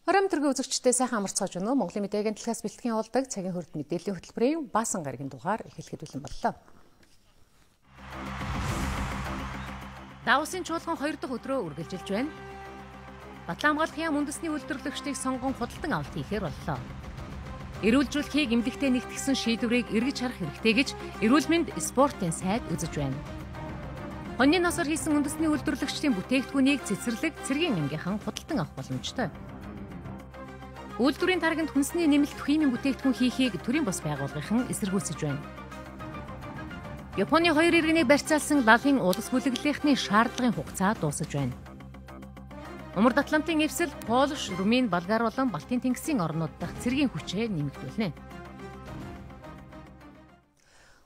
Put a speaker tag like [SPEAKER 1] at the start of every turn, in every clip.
[SPEAKER 1] Хоромтргийн үзэгчдээ сайхан амарцгааж байна уу? Монголын мэдээгийн талхаас бэлтгэн явуулдаг цагийн хурд мэдээллийн хөтөлбөрийн баасан гарагийн дугаар эхлэхэд бэлэн боллоо. Давсын чуулган 2 дахь өдрөө үргэлжилж байна. Батламгалах яам үндэсний үйлдвэрлэгчдийг сонгон худалдан авалт хийхээр боллоо. Эрүүл мэндийг эмнэлэгтээ нэгтгэсэн шийдвэрийг эргэж харах хэрэгтэй гэж эрүүл мэнд спортын сайд үзэж байна. Хоньны насаар хийсэн үндэсний үйлдвэрлэгчдийн бүтээгдэхүүнийг цэцэрлэг цэргийн ангийнхан худалдан авах боломжтой. Үйлдвэрийн тарганд хүнсний нэмэлт химийн бүтээгдэхүүн хийхийг төрийн бус байгууллагын эсэргүүцэж байна. Японы 2 иргэнийг барьцаалсан лалын улс бүлэглэлийнхний шаардлагын хугацаа дуусаж байна. Умард Атлантын эвсэл Польш, Румын, Болгар болон Балтийн тэнгисийн орнууд дахь цэргийн хүчээ нэмэгдүүлнэ.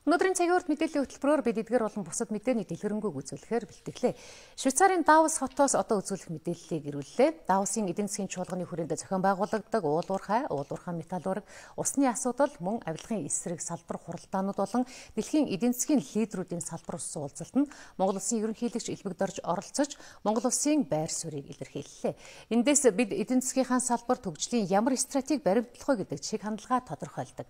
[SPEAKER 1] Өнөөдрийн цагийн урт мэдээллийн хөтөлбөрөөр бид эдгээр болон бусад мэдээний дэлгэрэнгүй үзүүлэхээр бэлтгэлээ. Швейцарын Давос хотоос одоо үзүүлэх мэдээллийг ирүүллээ. Давосын эдийн засгийн чуулганы хүрээнд зохион байгуулагддаг уулуурхай металлург, усны асуудал, мөн авилгын эсрэг салбар хуралдаанууд болон дэлхийн эдийн засгийн лидерүүдийн салбар уссан уулзалтанд Монгол улсын ерөнхийлөгч Элбэг Дорж оролцож Монгол улсын байр суурийг илэрхийллээ. Эндээс бид эдийн засгийн салбар төвжлийн ямар стратеги баримтлах вэ гэдэг чиг хандлага тодорхойлдог.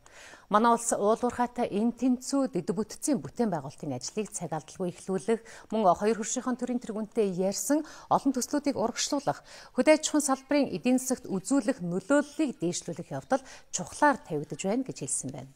[SPEAKER 1] Манай улс уулуурхайтай энэ тэнцүү дэд бүтцийн бүтээн байгуулалтын ажлыг цаг алдалгүй эхлүүлэх, мөн 2 хөршийнхөн төрийн тэргүүнтэй ярьсан олон төслүүдийг урагшлуулах, хөдөө аж ахуйн салбарын эдийн засагт үзүүлэх нөлөөллийг дээшлүүлэх явдал чухлаар тавигдаж байна гэж хэлсэн байна.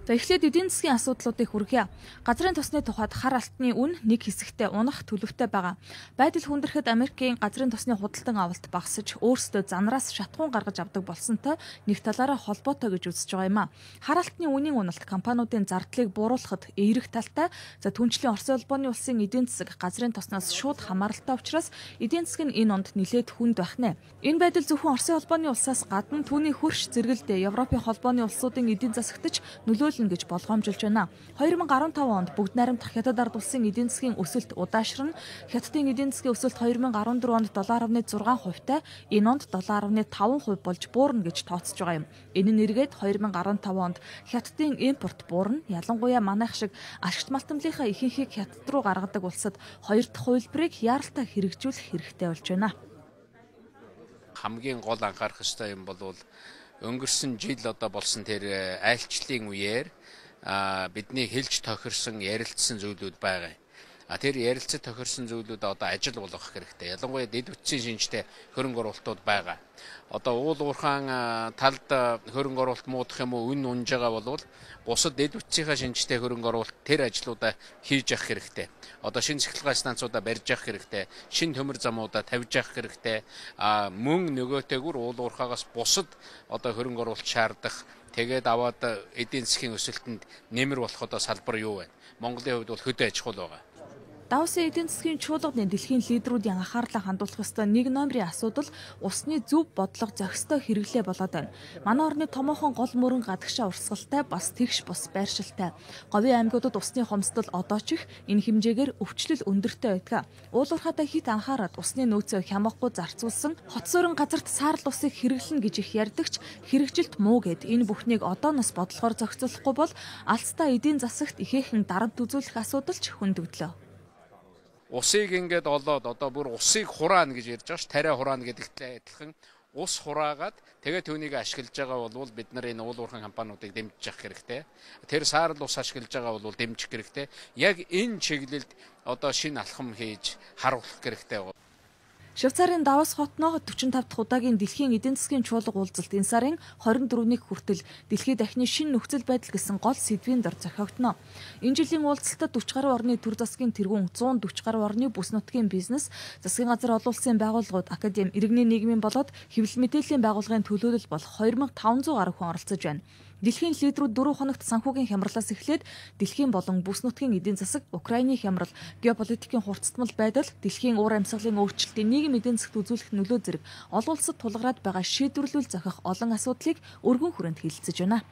[SPEAKER 2] Эхлээд эдийн засгийн асуудлуудыг хүргье. Газрын тосны тухайд хар алтны үн нэг хэсэгтээ унах төлөвтэй байгаа. Байдал хүндрэхэд Америкийн газрын тосны худалдан авалт багасж, өөрсдөө занараас шатхуун гаргаж авдаг болсонтой нэг талаараа холбоотой гэж үзэж байгаа юм а. Хар алтны үнийн уналт компаниудын зардлыг бууруулахад эерэг талтай, түнчлэн Оросын улбооны улсын эдийн засаг газрын тоснаас шууд хамааралтай учраас эдийн засаг нь энэ онд нэлээд хүнд байх нэ. Энэ байдал зөвхөн Оросын улбооны улсаас гадна түүний хөрш зэрэгэлд Европын холбооны улсуудын эдийн засагт ч нөлөөлнө гэж болгоомжилж байна. 2015 онд бүгд найрамдах Хятад ард улсын эдийн засгийн өсөлт удаашран Хятадын эдийн засгийн өсөлт 2014 онд 7.6% та энэ онд 7.5% болж буурна гэж тооцож байгаа юм. Энэ нь эргээд 2015 онд Хятадын импорт буурна. Ялангуяа манайх шиг ашигт малтамлынхаа ихэнхийг Хятад руу гаргадаг улсад 2 дахь хувилбарыг яаралтай хэрэгжүүлэх хэрэгтэй болж байна.
[SPEAKER 3] Хамгийн гол анхаарах ёстой юм бол өнгөрсөн жил одоо болсон тэр айлчлалын үеэр бидний хэлж тохирсон ярилцсан зүйлүүд байгаа. Тэр ярилцаж тохирсон зүйлүүд одоо ажил болгох хэрэгтэй. Ялангуяа дэд бүтцийн шинжтэй хөрөнгө оруулалтууд байгаа. Одоо уул уурхаан талд хөрөнгө оруулалт муудах юм уу, үн унж байгаа бол бусад дэд бүтцийнхаа шинжтэй хөрөнгө оруулалт тэр ажлуудаа хийж явах хэрэгтэй. Одоо шинэ цэцлэгээ станцуудаа барьж явах хэрэгтэй. Шинэ төмөр замуудаа тавьж явах хэрэгтэй. Мөн нөгөөтэйгүр уул уурхаагаас бусад одоо хөрөнгө оруулалт шаардах, тэгээд аваад эдийн засгийн өсөлтөнд нэмэр болох одоо салбар юу вэ? Монголын хувьд бол хөдөө аж ахуй байгаа.
[SPEAKER 2] Давсын эдийн засгийн чуулганы дэлхийн лидерүүдийн анхаарлаа хандуулах ёстой нэг номерын асуудал усны зөв бодлого зохистой хэрэглээ болоод байна. Манай орны томоохон гол мөрөн гадагшаа урсгалтай бас тэгш бус байршилтай. Говийн аймагуудад усны хомсдол одоо ч их энэ хэмжээгээр өвчлөл өндөртэй байдаг. Уулуурхайтай хит анхаарал усны нөөцөө хямгахгүй зарцуулсан хот суурин газарт саарл усыг хэрэглэнэ гэж их ярьдагч хэрэгжилт муу гэд энэ бүхнийг одооноос бодлохоор зохицуулахгүй бол алцтай эдийн засагт ихээхэн дарамт үзүүлэх асуудал ч хөндөгдлөө.
[SPEAKER 3] Усыг ингээд олоод одоо бүр усыг хураана гэж ярьж байгаа ш, тариа хураана гэдэгтэй адилхан ус хураагаад тэгээд түүнийг ашиглаж байгаа бол бид нар энэ уул уурхайн компаниудыг дэмжиж явах хэрэгтэй. Тэр саарл ус ашиглаж байгаа бол дэмжих хэрэгтэй. Яг энэ чиглэлд одоо шинэ алхам хийж харуулах хэрэгтэй.
[SPEAKER 2] Швейцарын Давос хотноо 45 дахь удаагийн дэлхийн эдийн засгийн чуулга уулзалт энэ сарын 24-ний хүртэл дэлхийд дахины шинэ нөхцөл байдал гэсэн гол сэдвийн дор зохиогдно. Энэ жилийн уулзалтад 40 гаруй орны төр засгийн тэргүүн, 140 гаруй орны бүс нутгийн бизнес, засгийн газар олон улсын байгууллагууд, академи, иргэний нийгмийн болоод хэвлэл мэдээллийн байгууллагын төлөөлөл болох 2500 гаруй хүн оролцож байна. Дэлхийн лидерүүд 4 хоногт санхүүгийн хямралаас эхлээд дэлхийн болон бүс нутгийн эдийн засаг, Украины хямрал, геополитикийн хурцтмал байдал, дэлхийн уур амьсгалын өөрчлөлтийн нийгэм эдийн засагт үзүүлэх нөлөө зэрэг олон улсад тулгараад байгаа шийдвэрлэл зохих олон асуудлыг өргөн хүрээнд хэлэлцэж байна.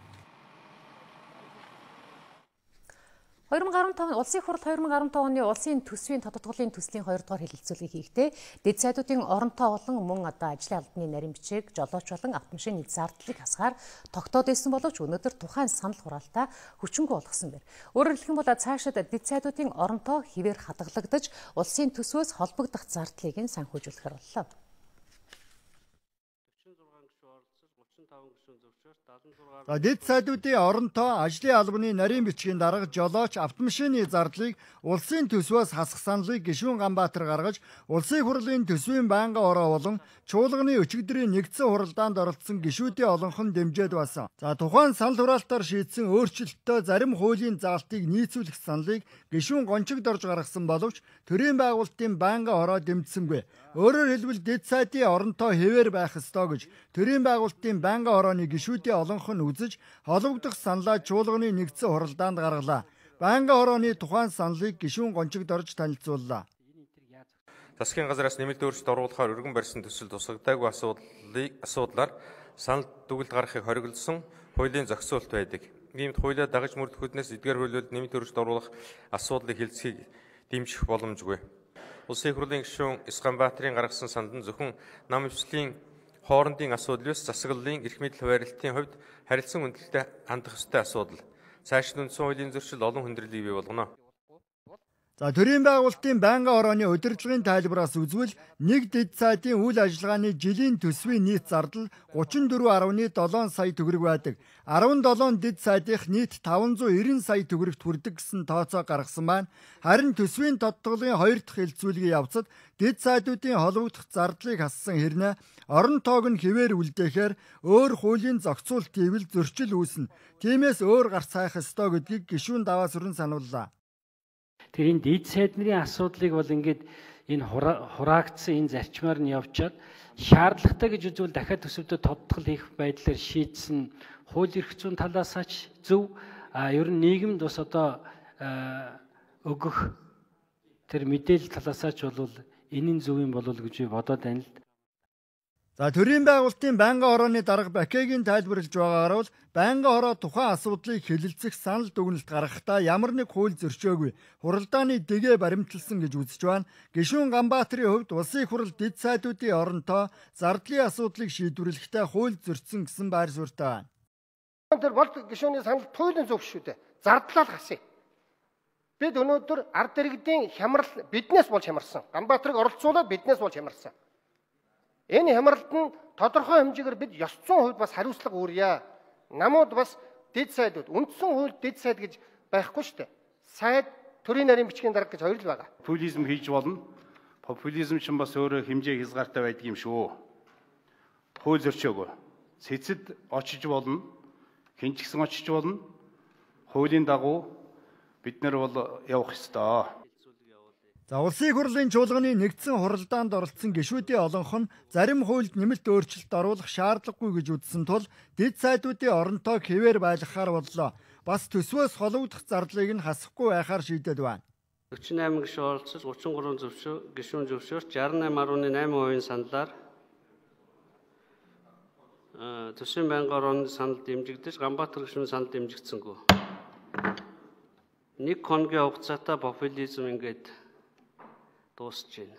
[SPEAKER 1] 2015 улсын хурал 2015 оны улсын төсвийн тодотголын төслийн 2 дугаар хэлэлцүүлгийг хийхдээ дэд сайдуудын оронтой болон мөн ажлын албаны нарийн бичиг жолооч болон автомашины зардлыг хасгаар тогтоод байсан боловч өнөөдөр тухайн санал хураалтаа хүчингүй болгосон байна. Өөрөөр хэлэх юм бол цаашид дэд сайдуудын оронтой хэвээр хадгалагдаж улсын төсвөөс холбогдох зардлыг нь санхүүжүүлэхээр боллоо.
[SPEAKER 4] Дэд сайдуудын оронтой ажлын албаны нарийн бичгийн дарга жолооч автомашины зардлыг улсын төсвөөс хасах саналыг Гишүүн Ганбаатар гаргаж улсын хурлын төсвийн байнгын ороо болон чуулганы өчигдрийн нэгдсэн хуралдаанд оролцсон гишүүдийн олонхон дэмжиж байсан. Тухайн санал хураалтаар шийдсэн өөрчлөлттэй зарим хуулийн заалтыг нийцүүлэх саналыг Гишүүн Гончигд орж гаргасан боловч төрийн байгуулалтын байнгын ороо дэмжсэнгүй. Өөрөөр хэлбэл дэд сайдын оронтой хэвээр байх ёстой гэж төрийн байгуулалтын байнгын орооны гишүүдийн олонхон үзэж холбогдох саналаа чуулганы нэгдсэн хуралдаанд гаргалаа. Байнгын орооны тухайн саналыг Гишүүн Гончигд орж танилцууллаа.
[SPEAKER 5] Засгийн газраас нэмэлт өөрчлөлт оруулахаар өргөн барьсан төсөл тусгагдаагүй асуудлаар санал дүгнэлт гаргахыг хориглосон хуулийн зохицуулт байдаг. Иймд хуулиа дагаж мөрдөхөднөөс эдгээр хуулиуд нэмэлт өөрчлөлт оруулах асуудлыг хэлцэхийг дэмжих боломжгүй. Улсын хурлын гишүүн Ганбаатарын гаргасан санал нь зөвхөн нам өвчлийн хоорондын асуудал биш, засаглалын эрх мэдэл хуваарлтын хувьд харилцан хүндлэлтэй хандах ёстой асуудал. Цаашид үндсэн хуулийн зөрчил олон хүндрэлийг бий болгоно.
[SPEAKER 4] Төрийн байгуулалтын байнгын орооны удирдлагын тайлбараас үзвэл нэг дэд сайдын үйл ажиллагааны жилийн төсвийн нийт зардал 34.7 сая төгрөг байдаг. 17 дэд сайдынх нийт 590 сая төгрөгт хүрдэг гэсэн тооцоо гаргасан байна. Харин төсвийн тодтголын 2 дахь хэлэлцүүлгийн явцад дэд сайдуудын холбогдох зардлыг хассан хэрнээ орон тоог нь хэвээр үлдээхээр өөр хуулийн зохицуулт хийвэл зөрчил үүснэ. Тиймээс өөр гарц хайх ёстой гэдгийг гишүүн даваа сүрэн санууллаа.
[SPEAKER 6] Тэр энэ дэд сайд нарын асуудлыг бол ингээд энэ хураагдсан энэ зарчмаар нь явчаад шаардлагатай гэж үзвэл дахиад төсөвдөд тодтгол хийх байдлаар шийдсэн хууль эрх зүйн талаасаач зөв ер нь нийгэмд бас одоо өгөх тэр мэдээлэл талаасаач бол энэ нь зөв юм болов уу гэж би бодоод байна л.
[SPEAKER 4] Төрийн байгуулалтын байнгын орооны дарга Бакегийн тайлбарлаж байгаагаар бол байнгын ороо тухайн асуудлыг хэлэлцэх санал дүгнэлт гаргахдаа ямар нэг хууль зөрчөөгүй. Хуралдааны дэгээ баримталсан гэж үзэж байна. Гишүүн Ганбаатарын хувьд улсын хурал дэд сайдуудын оронтой зардлын асуудлыг шийдвэрлэхдээ хууль зөрчсөн гэсэн байр суурьтай байна.
[SPEAKER 7] Тэр бол гишүүний санал туйлын зөв шүү дээ. Зардлаа л хасъя. Бид өнөөдөр ард иргэдийн хямрал биднээс болж хямарсан. Ганбаатарыг оролцуулаад биднээс болж хямарсан. Энэ хямралд нь тодорхой хэмжээгээр бид ёс зүйн хувьд бас хариуцлага үүрье. Намууд бас дэд сайдууд, үндсэн хууль дэд сайд гэж байхгүй шүү дээ. Сайд төрийн нарийн бичгийн дарга гэж хоёр л байгаа.
[SPEAKER 8] Популизм хийж болно. Популизм ч бас өөрөө хэмжээ хязгаартай байдаг юм шүү. Хууль зөрчөөгүй. Цэцэд очиж болно. Хэн ч гэсэн очиж болно. Хуулийн дагуу бид нар бол явах ёстой.
[SPEAKER 4] Улсын хурлын чуулганы нэгдсэн хуралдаанд оролцсон гишүүдийн олонх нь зарим хуульд нэмэлт өөрчлөлт оруулах шаардлагагүй гэж үзсэн тул дэд сайдуудын оронтойг хэвээр байлгахаар боллоо. Бас төсвөөс холбогдох зардлыг нь хасахгүй байхаар шийдэд байна.
[SPEAKER 9] 48 гишүүн оролцож 33 гишүүн зөвшөөрч 68.8% саналаар төсвийн байнгын орооны санал дэмжигдэж Ганбаатар гишүүн санал дэмжигдсэнгүй. Нэг хоногийн хугацаатай популизм ингээд дуусч байна.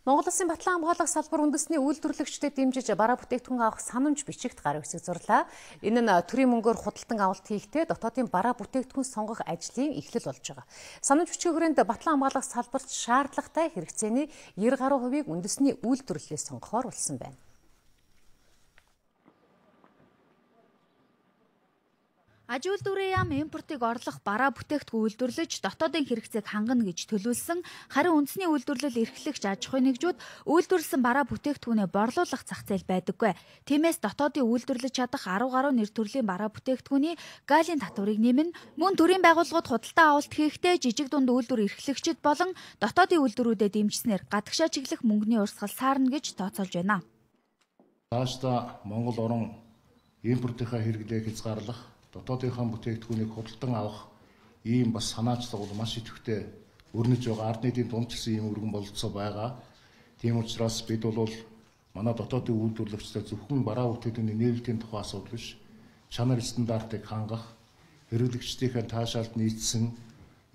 [SPEAKER 1] Монгол Улсын Батлан хамгаалах салбар үндэсний үйлдвэрлэгчдэд дэмжиж бараа бүтээгдэхүүн авах санамж бичигт гараа үсэг зурлаа. Энэ нь төрийн мөнгөөр худалдан авалт хийхдээ дотоодын бараа бүтээгдэхүүн сонгох ажлын эхлэл болж байгаа. Санамж бичгийн хүрээнд Батлан хамгаалах салбарт шаардлагатай хэрэгцээний 90% үндэсний үйлдвэрлэлээс сонгохоор болсон байна.
[SPEAKER 2] Аж үйлдвэрийн яам импортыг орлох бараа бүтээгдэхүүн үйлдвэрлэж дотоодын хэрэгцээг хангана гэж төлөвлөсөн харин үндэсний үйлдвэрлэл эрхлэгч аж ахуйн нэгжүүд үйлдвэрлэсэн бараа бүтээгдэхүүнээ борлуулах зах зээл байдаггүй. Тиймээс дотоодын үйлдвэрлэж чадах 10 гаруй нэр төрлийн бараа бүтээгдэхүүний галийн татварыг нэмнэ. Мөн төрийн байгууллагууд худалдан авалт хийхдээ жижиг дунд үйлдвэр эрхлэгчид болон дотоодын үйлдвэрүүдэд дэмжснээр гадагшаа чиглэх мөнгөний урсгал саарна гэж тооцоолж байна.
[SPEAKER 10] Цаашдаа Монгол орон импортынхаа хэрэглээг хязгаарлах дотоодынхаа бүтээгдэхүүнийг худалдан авах ийм бас санаачлал бол маш идэвхтэй өрнөж байгаа ард нийтийн дундчилсан ийм өргөн бололцоо байгаа. Тийм учраас бид бол манай дотоодын үйлдвэрлэгчдээ зөвхөн бараа бүтээгдэхүүний нээлтийн тухай асуудал биш, чанар стандартыг хангах, хэрэглэгчдийнхээ таашаалд нийцсэн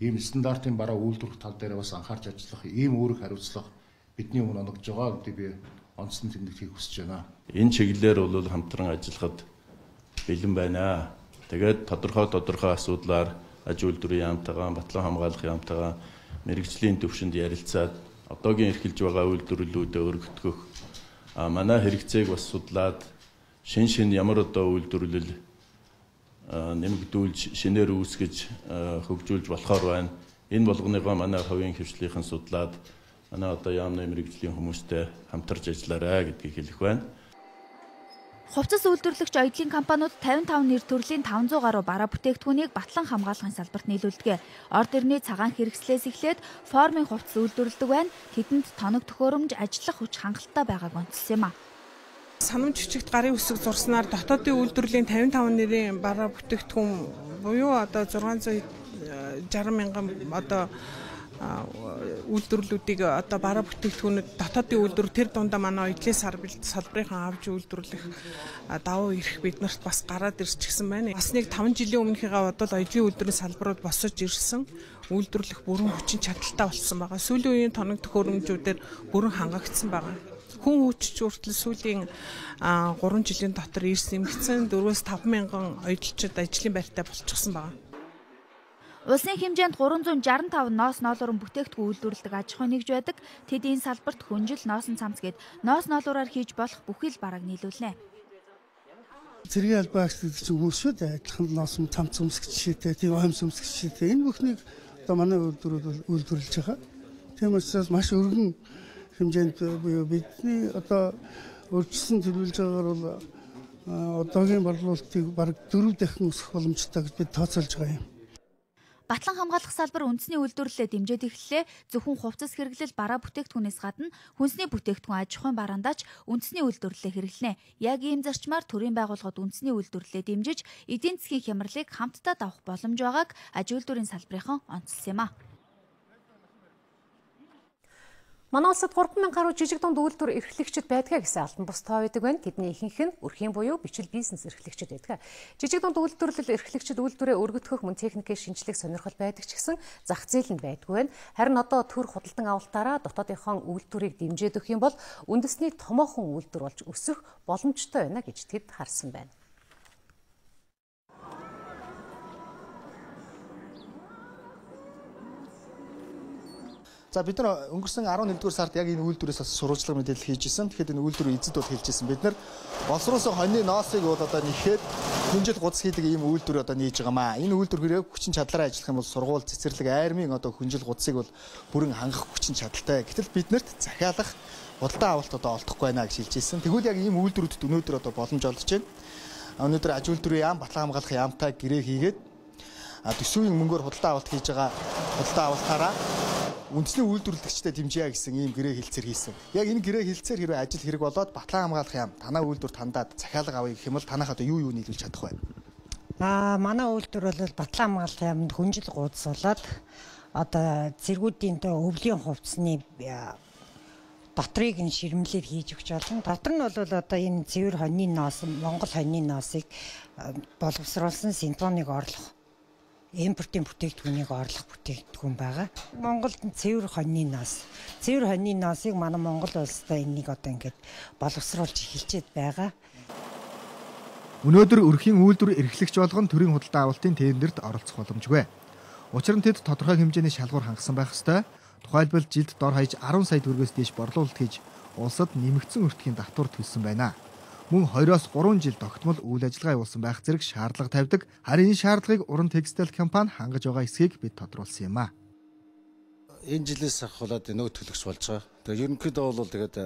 [SPEAKER 10] ийм стандартын бараа үйлдвэрлэх тал дээр бас анхаарч ажиллах ийм үүрэг хариуцлага бидний өмнө оногдож байгаа гэдгийг би онцлон тэмдэглэхийг хүсэж байна. Энэ чиглэлээр бол хамтран ажиллахад бэлэн байна. Тэгээд тодорхой асуудлаар аж үйлдвэрийн яамтайгаа, батлан хамгаалах яамтайгаа мэрэгжлийн төвшөнд ярилцаад одоогийн эрхэлж байгаа үйлдвэрлэлүүдэд өргөтгөх, манай хэрэгцээг бас судлаад шин ямар одоо үйлдвэрлэл нэмэгдүүлж, шинээр үүсгэж хөгжүүлж болохоор байна. Энэ болгоныгоо манай хувийн хвшлийнхэн судлаад манай одоо яамны мэрэгжлийн хүмүүстэй хамтарч ажиллаарай гэдгийг хэлэх байна.
[SPEAKER 2] Хувцас үйлдвэрлэгч аяллийн компаниуд 55 нэр төрлийн 500 гаруй бараа бүтээгдэхүүнийг батлан хамгаалахын салбарт нийлүүлдэг. Орд ирний цагаан хэрэгслээс эхлээд формын хувцас үйлдвэрлэдэг байна. Тэдэнд тоног төхөөрөмж, ажиллах хүч хангалттай байгааг онцлсан юм а.
[SPEAKER 11] Санамж жижигт гарын үсэг зурснаар дотоодын үйлдвэрлэлийн 55 нэрийн бараа бүтээгдэхүүн буюу одоо 660 мянган одоо үйлдвэрлэлүүдийг одоо бараа бүтээгдэхүүнүүд дотоодын үйлдвэр тэр дундаа манай эдлийн салбарынхан авч үйлдвэрлэх давуу эрх биднэрт бас гараад ирж гисэн байна. Бас нэг 5 жилийн өмнөхийгээ бодвол эдлийн үйлдвэрийн салбарууд босож ирсэн, үйлдвэрлэх бүрэн хүчин чадалтай болсон байгаа. Сүүлийн үеийн тоног төхөөрөмжүүдээр бүрэн хангагдсан байгаа. Хүн хүч хүртэл сүүлийн 3 жилийн дотор ирсэн эмгцэн 4-5 мянган оюутлчид ажлын байртай болчихсон байгаа.
[SPEAKER 2] Улсын хэмжээнд 365 ноос ноолуурын бүтээгдэхүүн үйлдвэрлэдэг аж ахуй нэгж байдаг. Тэд энэ салбарт хүнжил, ноосон цамц гээд ноос ноолуураар хийж болох бүхий л бараг нийлүүлнэ.
[SPEAKER 12] Цэргийн албаагч гэдэг чинь хүмүүс шүү дээ. Адилхан ноосон цамц өмсгч жишээтэй, тийм оймс өмсгч жишээтэй. Энэ бүхнийг одоо манай үйлдвэрүүд үйлдвэрлэж байгаа. Тийм учраас маш өргөн хэмжээнд буюу бидний одоо өөрчлөсөн төлөвлөж байгаагаар бол одоогийн борлуулалтыг бараг 4 дахин өсгөх боломжтой гэж бид тооцоолж байгаа юм.
[SPEAKER 2] Батлан хамгаалах салбар үндэсний үйлдвэрлэлээ дэмжиж эхэллээ. Зөвхөн хувцас хэрэглэл бараа бүтээгдэхүүнээс гадна хүнсний бүтээгдэхүүн аж ахуйн бараандаач үндэсний үйлдвэрлэлээ хэрэглэнэ. Яг ийм зарчмаар төрийн байгууллагууд үндэсний үйлдвэрлэлээ дэмжиж эдийн засгийн хямралыг хамтдаа давах боломж байгааг аж үйлдвэрийн салбарынхан онцлсан юм а.
[SPEAKER 1] Манай улсад 3000 гаруй жижиг дунд үйлдвэр эрхлэгчид байдгаа гэсэн албан бус тоо байдаг байна. Тэдний ихэнх нь өрхийн буюу бичил бизнес эрхлэгчид байдаг. Жижиг дунд үйлдвэрлэл эрхлэгчид үйлдвэрээ өргөдгөх мөн техникийн шинжилгээг сонирхол байдаг ч гэсэн зах зээл нь байдгүй байна. Харин одоо төр худалдан авалтаараа дотоодынхон үйлдвэрийг дэмжиж өгөх юм бол үндэсний томоохон үйлдвэр болж өсөх боломжтой байна гэж тэд харсан байна.
[SPEAKER 13] За бид нар өнгөрсөн 11-р сард яг энэ үйлдвэрээс сурвалжлага мэдээлэл хийж исэн. Тэгэхээр энэ үйлдвэрийн эзэд бол хэлжсэн. Бид нар боловсруулсан хоньны ноосыг бол одоо нэхэд хүнжил гудас хийдэг ийм үйлдвэр одоо нээж байгаамаа. Энэ үйлдвэр хэрэг хүчин чадлаараа ажиллах юм бол сургууль, цэцэрлэг, айрмын одоо хүнжил гудасыг бол бүрэн хангах хүчин чадалтай. Гэтэл биднэрт захиалах худалдан авалт одоо олдохгүй байна гэж хэлжсэн. Тэгвэл яг ийм үйлдвэрүүдэд өнөөдөр одоо боломж олж байна. Өнөөдөр аж үйлдвэрийн яам, батлан хамгаалах яамтай гэрээ хийгээд төсвийн мөнгөөр худалдан авалт хийж байгаа худалдан авалтаараа үндэсний үйлдвэрлэгчтэй дэмжиж гэсэн ийм гэрээ хэлцээр хийсэн. Яг энэ гэрээ хэлцээр хэрвээ ажил хэрэг болоод батлан хамгаалах яам танаа үйлдвэр тандаад захиалга авъя гэх юм бол танах одоо юу нийлүүлж чадах вэ?
[SPEAKER 14] Манай үйлдвэр бол батлан хамгаалах яамд хүнжил гудас болоод одоо зэргүүдийн өвлийн хувцсны дотрыг нь ширмлэр хийж өгч болно. Дотор нь бол одоо энэ цэвэр хоньны ноос, Монгол хоньны ноосыг боловсруулсан синтоныг орлох импортын бүтээгдэхүүнийг орлох бүтээгдэхүүн байгаа. Монголд цэвэр хоньны ноос. Цэвэр хоньны ноосыг манай Монгол улстай энийг одоо ингээд боловсруулж эхэлчихэд байгаа.
[SPEAKER 4] Өнөөдөр өрхийн үйлдвэр эрхлэгч болгон төрийн худалдан авалтын тендерт оролцох боломжгүй. Учир нь тэд тодорхой хэмжээний шалгуур хангасан байх ёстой. Тухайлбал жилд дор хаяж 10 сая төгрөгөөс дээш борлуулалт хийж улсад нэмэгдсэн өртгийн татвар төлсөн байна. Мөн 2-3 жил тогтмол үйл ажиллагаа явуулсан байх зэрэг шаардлага тавьдаг. Харин энэ шаардлагыг уран текстиль компани хангаж байгаа эсэхийг бид тодруулсан юм а.
[SPEAKER 15] Энэ жилээс ахвалаад нөгөө төлөгч болж байгаа. Тэгээ ерөнхийдөө бол тэгээд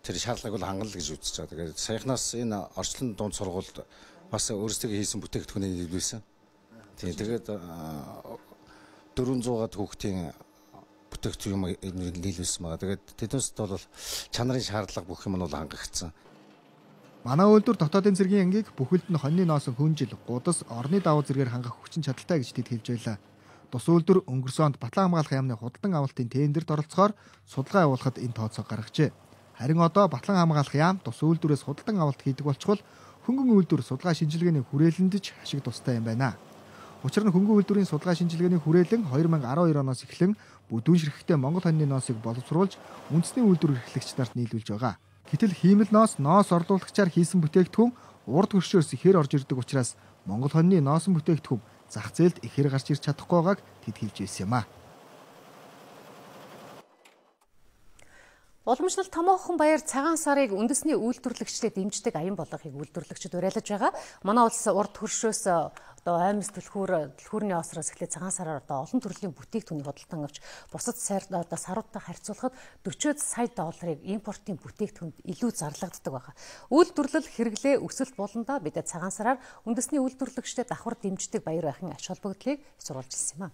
[SPEAKER 15] тэр шаардлагыг бол хангана гэж үзэж байгаа. Тэгээд саяхнаас энэ орчлон дунд сургуульд бас өөрсдөө хийсэн бүтээгдэхүүнийг нийлүүлсэн. Тэгээд 400-аад хүүхдийн бүтээгдэхүүн нийлүүлсэн байгаа. Тэгээд тэднээс бол чанарын шаардлага бүх юм нь бол хангагдсан.
[SPEAKER 4] Манай үйлдвэр дотоодын цэргийн ангийг бүхэлд нь хоньны ноос хүнжил, гудас, орны давуу зэргээр хангах хүчин чадалтай гэж тэд хэлж байлаа. Тус үйлдвэр өнгөрсөн онд Батлан хамгаалах яамны худалдан авалтын тендерт оролцохоор судалгаа явуулахад энэ тооцоо гаргажээ. Харин одоо Батлан хамгаалах яам тус үйлдвэрээс худалдан авалт хийдэг болчихвол хөнгөн үйлдвэр судалгаа шинжилгээний хүрээлэндж ашиг тустай юм байна. Учир нь хөнгөн үйлдвэрийн судалгаа шинжилгээний хүрээлэн 2012 оноос эхлэн бүдүүн ширхэгтэй Монгол хоньны ноосыг боловсруулж үндэсний үйлдвэр эрхлэгч нарт нийлүүлж байгаа. Гэтэл хиймэл ноос орлуулагчаар хийсэн бүтээгдэхүүн урд хөршөөс ихээр орж ирдэг учраас Монгол хоньны ноосон бүтээгдэхүүн зах зээлд ихээр гарч ирж чадахгүй байгааг тэд хэлж байсан юм а.
[SPEAKER 1] Уламжлалт томоохон баяр цагаан сарыг үндэсний үйлдвэрлэгчдэд дэмждэг аян болгохыг үйлдвэрлэгчид уриалж байгаа. Манай улс урд хөршөөс аймс түлхүүрний осроос эхлээд цагаан сараар олон төрлийн бүтээгдэхүүнийг худалдан авч бусад саруудтай харьцуулахад 40 сая долларыг импортын бүтээгдэхүүнд илүү зарлагддаг байгаа. Үйлдвэрлэл хэрэглээ өсөлт болондоо бид цагаан сараар үндэсний үйлдвэрлэгчдэд давхар дэмждэг баяр байхын ач холбогдлыг сурвалжилсан юм а.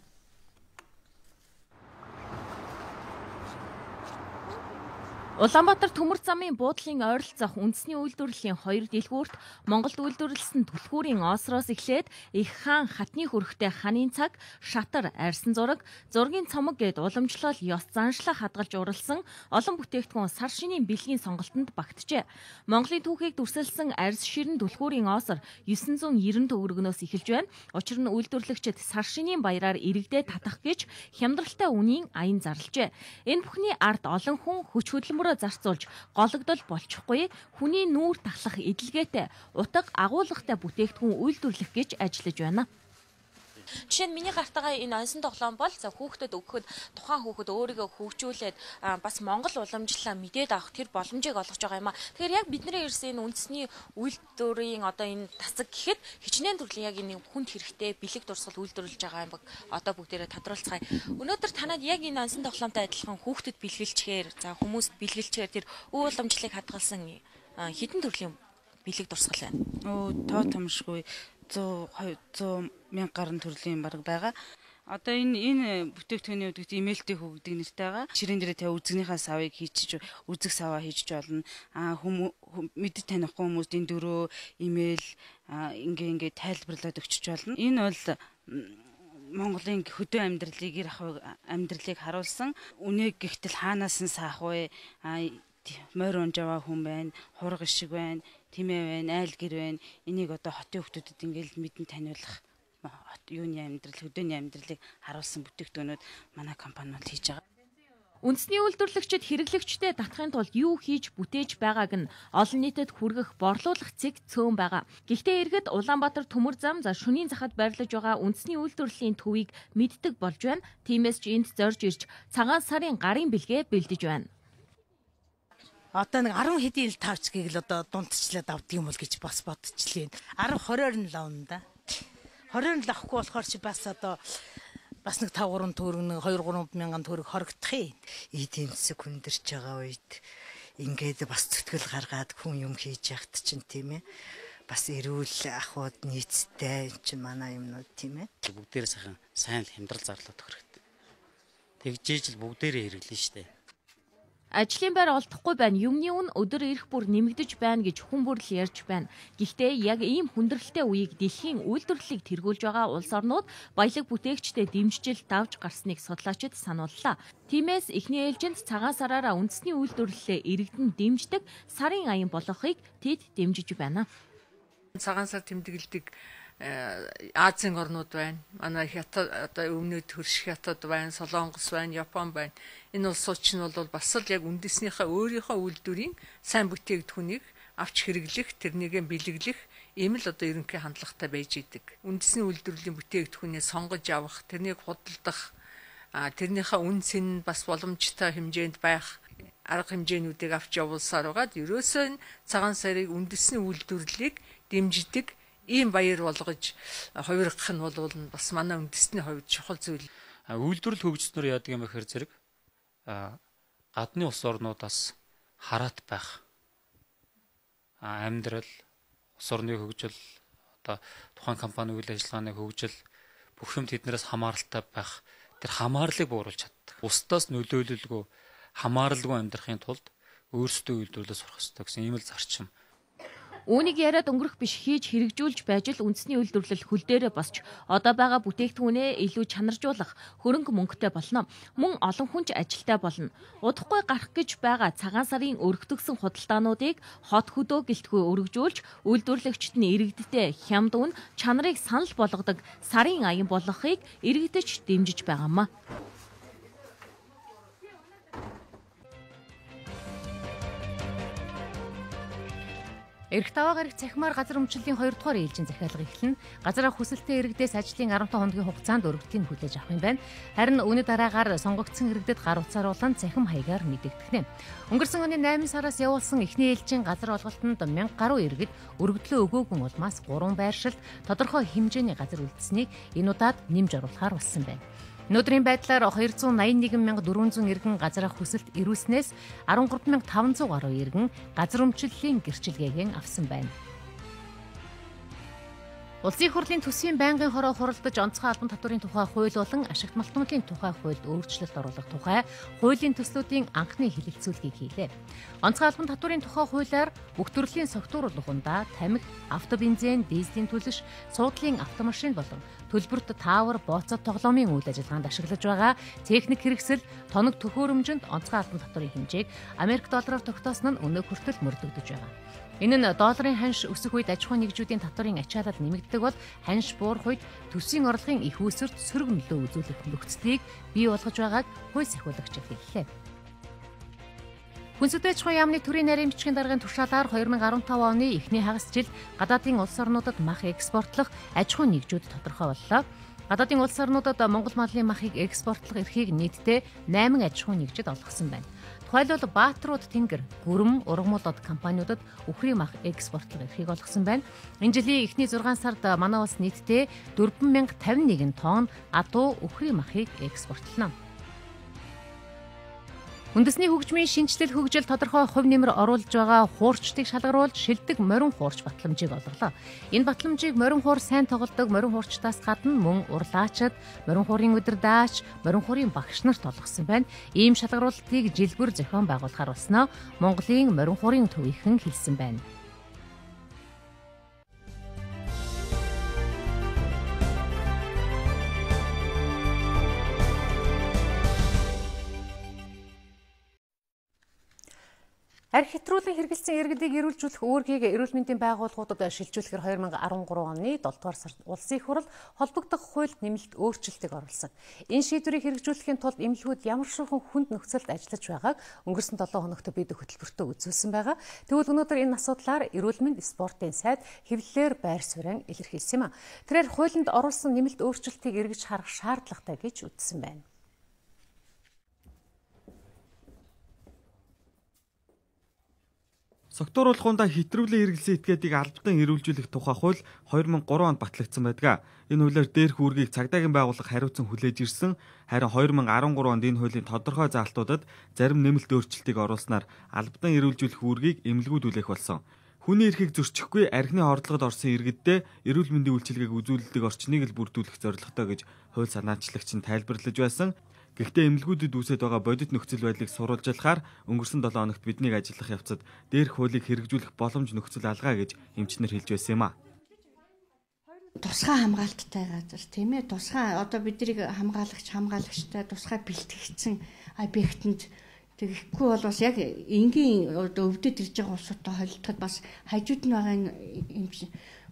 [SPEAKER 2] Улаанбаатар төмөр замын буудлын ойролцоох үндэсний үйлдвэрлэлийн 2 дэлгүүрт Монголд үйлдвэрлэсэн түлхүүрийн оосроос эхлээд их хаан хатны хөрхтэй ханын цаг, шатар, арьсан зургийн цомог гээд уламжлал, ёс заншлах хадгалж уралсан олон бүтээгдэхүүн сар шинийн бэлгийн сонголтод багтжээ. Монголын түүхийг дүрсэлсэн арьс ширэн түлхүүрийн оосор 990 төгрөгнөөс эхэлж байна. Учир нь үйлдвэрлэгчид сар шинийн баяраар иргэдэд татах гэж хямдралтай үнийн аян зарлжээ. Энэ бүхний ард олон хүн хүч хөдөлмөр зарцуулж гологдол болчихгүй хүний нүүр тахлах эдэлгээтэй утга агуулгатай бүтээгдэхүүн үйлдвэрлэх гэж ажиллаж байна.
[SPEAKER 16] Жишээ нь миний гартагаа энэ онсон тоглоом бол хүүхдэд өгөхөд тухайн хүүхэд өөрийгөө хөгжүүлээд бас Монгол уламжлалаа мэдээд авах тэр боломжийг олгож байгаа юм а. Тэгэхээр яг бидний ирсэн энэ үндэсний үйлдвэрийн одоо энэ тасаг гэхэд хичнээн төрлийн яг энэ хүнд хэрэгтэй бэлэг дурсгал үйлдвэрлэж байгаа юм баг. Одоо бүгдээрээ тодруулцгаая. Өнөөдөр танад яг энэ онсон тоглоомтой адилхан хүүхдэд бэлгэлчээр за хүмүүст бэлгэлчээр тэр өв уламжлалыг хадгалсан хэдэн төрлийн бэлэг дурсгал байна.
[SPEAKER 17] Тоо томшгүй 100 мянган гаруй төрлийн бараг байгаа. Одоо энэ бүтээгдэхүүний үдгт имэйлтэй хөгдөг нэртэй байгаа. Ширээн дээрээ та үзэгнийхээ савыг хийчих, үзэг саваа хийж болно. Мэддэг танихгүй хүмүүст энэ дөрөө имэйл ингээ тайлбарлаад өгчөж болно. Энэ бол Монголын хөдөө амьдралыг ир ахуй амьдралыг харуулсан. Үнэ гихтэл хаанаас нь саах вэ? Морь унжаваа хүн байна, хураг ишиг байна, тимээ байна, айл гэр байна. Энийг одоо хотын хүмүүсд ингээл мэдэн таниулах юуны амьдрал, хөдөөний амьдралыг харуулсан бүтээгдэхүүнүүд манай компани бол хийж байгаа.
[SPEAKER 2] Үндэсний үйлдвэрлэгчид хэрэглэгчдэд татахын тулд юу хийж бүтээж байгааг нь олон нийтэд хүргэх борлуулах цэг цөөн байгаа. Гэхдээ иргэд Улаанбаатар төмөр зам шөнийн захад байрлаж байгаа үндэсний үйлдвэрлэлийн төвийг мэддэг болж байна. Тиймээс ч энд зорж ирж цагаан сарын гарын бэлгээ бэлдэж байна.
[SPEAKER 18] Одоо нэг 10 хэдийн ил тавчгийг л одоо дундчлаад авдаг юм бол гэж бас бодчихлээ. 10-20-оор нь лавна да. 20-оор нь лавхгүй болохоор чи бас одоо бас нэг 5-3 төгрөг 2-3 мянган төгрөг хорогдох юм. Эдийн засаг хүндэрч байгаа үед ингээд бас зүтгэл гаргаад хүн юм хийж яхад чинь тийм ээ. Бас эрүүл ахуйд нийцтэй чинь манай юмнууд тийм ээ.
[SPEAKER 19] Бүгдээрээ сайн хямдрал зарлаад өгөх хэрэгтэй. Тэгжээж л бүгдээрээ хэрэглэн штэ.
[SPEAKER 2] Ажлын байр олдохгүй байна. Юмны үн өдөр ирэх бүр нэмэгдэж байна гэж хүн бүр л ярьж байна. Гэхдээ яг ийм хүндрэлтэй үеийг дэлхийн үйлдвэрлэлийг тэргүүлж байгаа улс орнууд баялаг бүтээгчдэд дэмжижил давж гарсныг судлаачид санууллаа. Тиймээс эхний ээлжинд цагаан сараараа үндэсний үйлдвэрлэлээ иргэдэн дэмждэг сарын аян болгохыг тэд дэмжиж байна.
[SPEAKER 20] Цагаан сар тэмдэглэдэг Азийн орнууд байна. Манай Хятад одоо өмнөд хөрших Хятад байна, Солонгос байна, Япон байна. Энэ улсууд чинь бол бас л яг үндэснийхээ өөрийнхөө үйлдвэрийн сайн бүтээгдэхүүнийг авч хэрэглэх, тэрнийгээ бэлэглэх ийм л одоо ерөнхий хандлагатай байж идэг. Үндэсний үйлдвэрлэлийн бүтээгдэхүүнээ сонгож авах, тэрнийг худалдах, тэрнийхээ үн цэн бас боломжтой хэмжээнд байх арга хэмжээнүүдийг авч явуулсаар байгаад ерөөсөө цагаан сарыг үндэсний үйлдвэрлэлийг дэмждэг ийм баяр болгож хувиргах нь бол бас манай үндэсний хувьд чухал зүйл.
[SPEAKER 21] Үйлдвэрлэл хөгжснөр яадаг юм гэхээр зэрэг гадны улс орнуудаас хараат байх амьдрал, улс орны хөгжил, одоо тухайн компани үйл ажиллагааны хөгжил бүх юм тэднээс хамааралтай байх. Тэр хамаарлыг бууруулж чаддаг. Бусдаас нөлөөлөлгүй, хамааралгүй амьдрахын тулд өөрсдөө үйлдвэрлэлээ сурах хэрэгтэй гэсэн ийм л зарчим.
[SPEAKER 2] Үүнийг яриад өнгөрөх биш хийж хэрэгжүүлж байж л үндэсний үйлдвэрлэл хөл дээрээ босч одоо байгаа бүтээгдэхүүнээ илүү чанаржуулах хөрөнгө мөнгөтэй болно. Мөн олон хүн ч ажилтай болно. Удахгүй гарах гэж байгаа цагаан сарын өргөдөгсөн худалдаануудыг хот хөдөө гэлтгүй өргөжүүлж үйлдвэрлэгчид нь иргэдтэй хямд үн чанарыг санал болгодог сарын аян болгохыг иргэдэж дэмжиж байгаамаа.
[SPEAKER 1] Эрх даваа гарах цахимаар газар өмчлөлийн 2 дугаар ээлжийн захиалга эхэлнэ. Газар авах хүсэлттэй иргэдээс ажлын 15 хоногийн хугацаанд өргөдлийн хүлээж авах юм байна. Харин үүний дараагаар сонгогдсон иргэдэд гар утсааруулан цахим хаягаар мэдэгдэнэ. Өнгөрсөн оны 8 сараас явуулсан эхний ээлжийн газар олголтод 1000 гаруй иргэд өргөдлөө өгөөгүй улмаас 3 байршилд тодорхой хэмжээний газар үлдсэнийг энэ удаад нэмж оруулахаар болсон байна. Өнөөдрийн байдлаар 281,400 иргэн газар авах хүсэлт ирүүлснээс 13,500 гаруй иргэн газар өмчлөлийн гэрчилгээг авсан байна. Улсын их хурлын төсвийн байнгын хороо хуралдаж онцгой албан татварын тухай хууль болон ашигт малтмуудлын тухай хуульд өөрчлөлт оруулах тухай хуулийн төслүүдийн анхны хэлэлцүүлгийг хийлээ. Онцгой албан татварын тухай хуулиар бүх төрлийн согтууруулах ундаа тамхи, автобензин, дизелийн түлш, суудлын автомашин болон төлбөрт таавар, бооцоод тоглоомын үйл ажиллагаанд ашиглаж байгаа техник хэрэгсэл, тоног төхөөрөмжөнд онцгой албан татварын хэмжээг Америк доллараар тогтоосон нь өнөө хүртэл мөрдөгдөж байгаа. Энэ нь долларын ханш өсөх үед аж ахуй нэгжүүдийн татварын ачаалал нэмэгддэг бол ханш буурах үед төсвийн орлогын их үүсвэрт сөрөг нөлөө үзүүлэх нөхцөлийг бий болгож байгааг хууль сахиулагч хэллээ. Хүнсүдэ аж ахуйн яамны төрийн нарийн бичгийн даргын туршаалаар 2015 оны эхний хагас жил гадаадын улс орнуудад мах экспортлох аж ахуй нэгжүүд тодорхой боллоо. Гадаадын улс орнуудад Монгол малын махыг экспортлох эрхийг нийтдээ 8 аж ахуй нэгжид олгосон байна. Тухайлбал Баатрууд Тэнгэр, Гүрэм, Ургамал компаниудад үхрийн мах экспортлох эрхийг олгосон байна. Энэ жилийн эхний 6 сард манай улс нийтдээ 4051 тонн адуу үхрийн махыг экспортлоно. Үндэсний хөгжмийн шинжилэл хөгжил тодорхой хувь нэмэр оруулж байгаа хуурчдыг шалгаруулж шилдэг морин хуурч батламжийг олголоо. Энэ батламжийг морин хуур сайн тоглодог морин хуурчдаас гадна мөн урлаачид, морин хуурын удирдаач, морин хуурын багш нарт олгосон байна. Ийм шалгаруулалтыг жилбэр зохион байгуулахаар болсноо Монголын морин хуурын төвийнхэн хэлсэн байна. Арх хэтрүүлэн хэрэгэлсэн иргэдийг эрүүлжүүлэх үүргийг эрүүл мэндийн байгууллагуудад шилжүүлэхээр 2013 оны 7 дугаар сард улсын их хурл холбогдох хуульд нэмэлт өөрчлөлтийг оруулсан. Энэ шийдвэрийг хэрэгжүүлэхийн тулд эмнэлгүүд ямар ширхэг хүнд нөхцөлд ажиллаж байгааг өнгөрсөн 7 хоногт бид хөтөлбөртөө үзүүлсэн байгаа. Тэгвэл өнөөдөр энэ асуудлаар эрүүл мэнд спортын сайд хэвлэлээр байр суурин илэрхийлсэн юм а. Тэрээр хуулинд оруулсан нэмэлт өөрчлөлтийг эргэж харах шаардлагатай гэж үзсэн байна.
[SPEAKER 3] Согтууруулахундаа хэтрүүлэн хэрэглэсэн этгээдийг албатан эрүүлжүүлэх тухай хууль 2003 онд батлагдсан байдаг. Энэ хуулиар дээрх үүргийг цагдаагийн байгууллага хариуцсан хүлээж ирсэн. Харин 2013 онд энэ хуулийн тодорхой заалтуудад зарим нэмэлт өөрчлөлтийг оруулснаар албатан эрүүлжүүлэх үүргийг эмнэлгүүд үлээх болсон. Хүний эрхийг зөрчихгүй архины хордлогод орсон иргэддээ эрүүл мэндийн үйлчилгээг үзүүлдэг орчныг л бүрдүүлэх зорилготой гэж хууль санаачлагч нь тайлбарлаж байсан. Гэхдээ эмнэлгүүдэд үүсэж байгаа бодит нөхцөл байдлыг сурвалжлахаар өнгөрсөн 7 хоногт биднийг ажиллах явцад дээрх хуулийг хэрэгжүүлэх боломж нөхцөл алгаа гэж эмчнэр хэлж байсан юм а.
[SPEAKER 22] Тусгай хамгаалттай газар тийм ээ, тусгай одоо биднийг хамгаалагчтай тусгай бэлтгэгдсэн объектэнд тэгэхгүй бол бас яг энгийн өвдөд ирж байгаа улсуудтай холилдоход бас хажууд нь байгаа энэ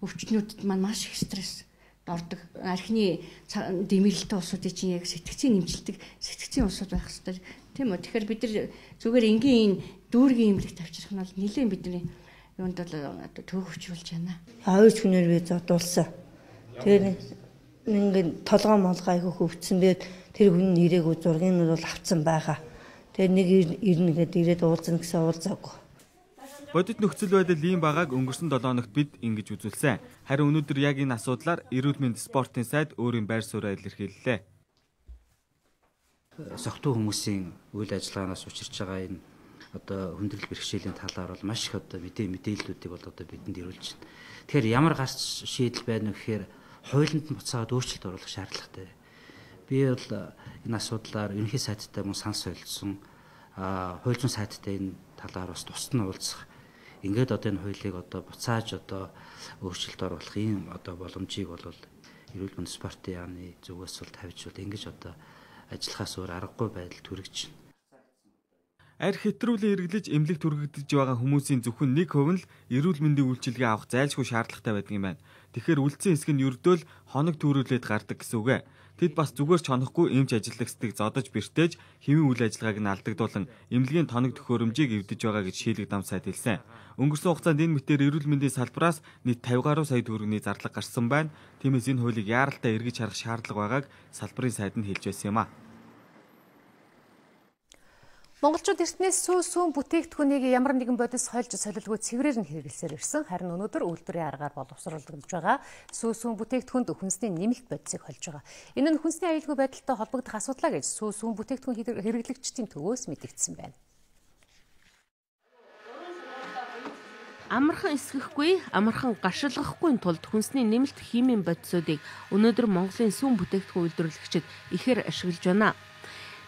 [SPEAKER 22] өвчтнүүдэд маань маш их стресс ордог. Архины дэмэрлэлтэй улсуудын чинь яг сэтгцийн нэмжилдэг сэтгцийн улсууд байх хэрэгтэй. Тийм үү? Тэгэхээр бид нар зүгээр энгийн энэ дүүргийн имлэгт авчрах нь бол нэлээд бидний юунд бол төв хөвчүүлж байна.
[SPEAKER 23] Авиж хүнээр би зодуулсан. Тэр ингээд толгоо молгоо айгүй хөвцсөн. Тэр хүн нэрээгүй зургийг нь бол авцсан байгаа. Тэр нэг ирнэгээд ирээд уулзна гэсэн уулзаагүй.
[SPEAKER 3] Бодит нөхцөл байдал ийм байгааг өнгөрсөн 7 хоногт бид ингэж үзүүлсэн. Харин өнөөдөр яг энэ асуудлаар эрүүл мэнд спортын сайд өөрийн байр сууриа илэрхийллээ.
[SPEAKER 24] Согтуу хүмүүсийн үйл ажиллагаанаас учирч байгаа энэ одоо хүндрэл бэрхшээлийн талаар бол маш их одоо мэдээллүүдийг бол одоо бидэнд ирүүлж байна. Тэгэхээр ямар гарч шийдэл байна вэ гэхээр хуулинд нь буцаад өөрчлөлт оруулах шаардлагатай. Би бол энэ асуудлаар ерөнхий сайдтай мөн санс солилцсон хууль зүйн сайдтай энэ талаар бас тусад нь уулзах ингээд одоо энэ хуулийг одоо буцааж одоо өөрчлөлт оруулах ийм одоо боломжийг бол эрүүл мэндийн спортын яамны зүгээс бол тавьж бол ингэж одоо ажиллахаас өөр аргагүй байдал төрөгч байна.
[SPEAKER 3] Арх хэтрүүлэн хэрэглэж эмнэлэг түргэгдэж байгаа хүмүүсийн зөвхөн 1% л эрүүл мэндийн үйлчилгээ авах зайлшгүй шаардлагатай байдаг юм байна. Тэгэхээр үлдсэн хэсэг нь ердөө л хоног төрүүлээд гардаг гэсэн үг ээ. Тэд бас зүгээр ч хонохгүй эмч ажилтнуудыг зодож бэртээж хэвийн үйл ажиллагааг нь алдагдуулан эмнэлгийн тоног төхөөрөмжийг эвдэж байгаа гэж Шилэг дам сайд хэлсэн. Өнгөрсөн хугацаанд энэ мэтээр эрүүл мэндийн салбараас нийт 50 гаруй сая төгрөгийн зарлага гарсан байна. Тиймээс энэ хуулийг яаралтай эргэж харах шаардлага байгааг салбарын сайд нь хэлж байсан юм а. Монголчууд эртнээс сүүн бүтээгдэхүүнийг ямар нэгэн бодис хольж солилгүй цэврээр нь хэрэглэсээр ирсэн. Харин өнөөдөр үйлдвэрийн аргаар боловсруулагдж байгаа сүүн бүтээгдэхүүнд хүнсний нэмэлт бодисыг хольж байгаа. Энэ нь хүнсний аюулгүй байдалтай холбогдох асуудал гэж сүүн бүтээгдэхүүн хэрэглэгчдийн төвөөс мэдэгдсэн байна.
[SPEAKER 5] Амархан эсгэхгүй, амархан гашилгахгүй тулд хүнсний нэмэлт химийн бодисуудыг өнөөдөр Монголын сүүн бүтээгдэхүүн үйлдвэрлэгчид ихээр ашиглаж байна.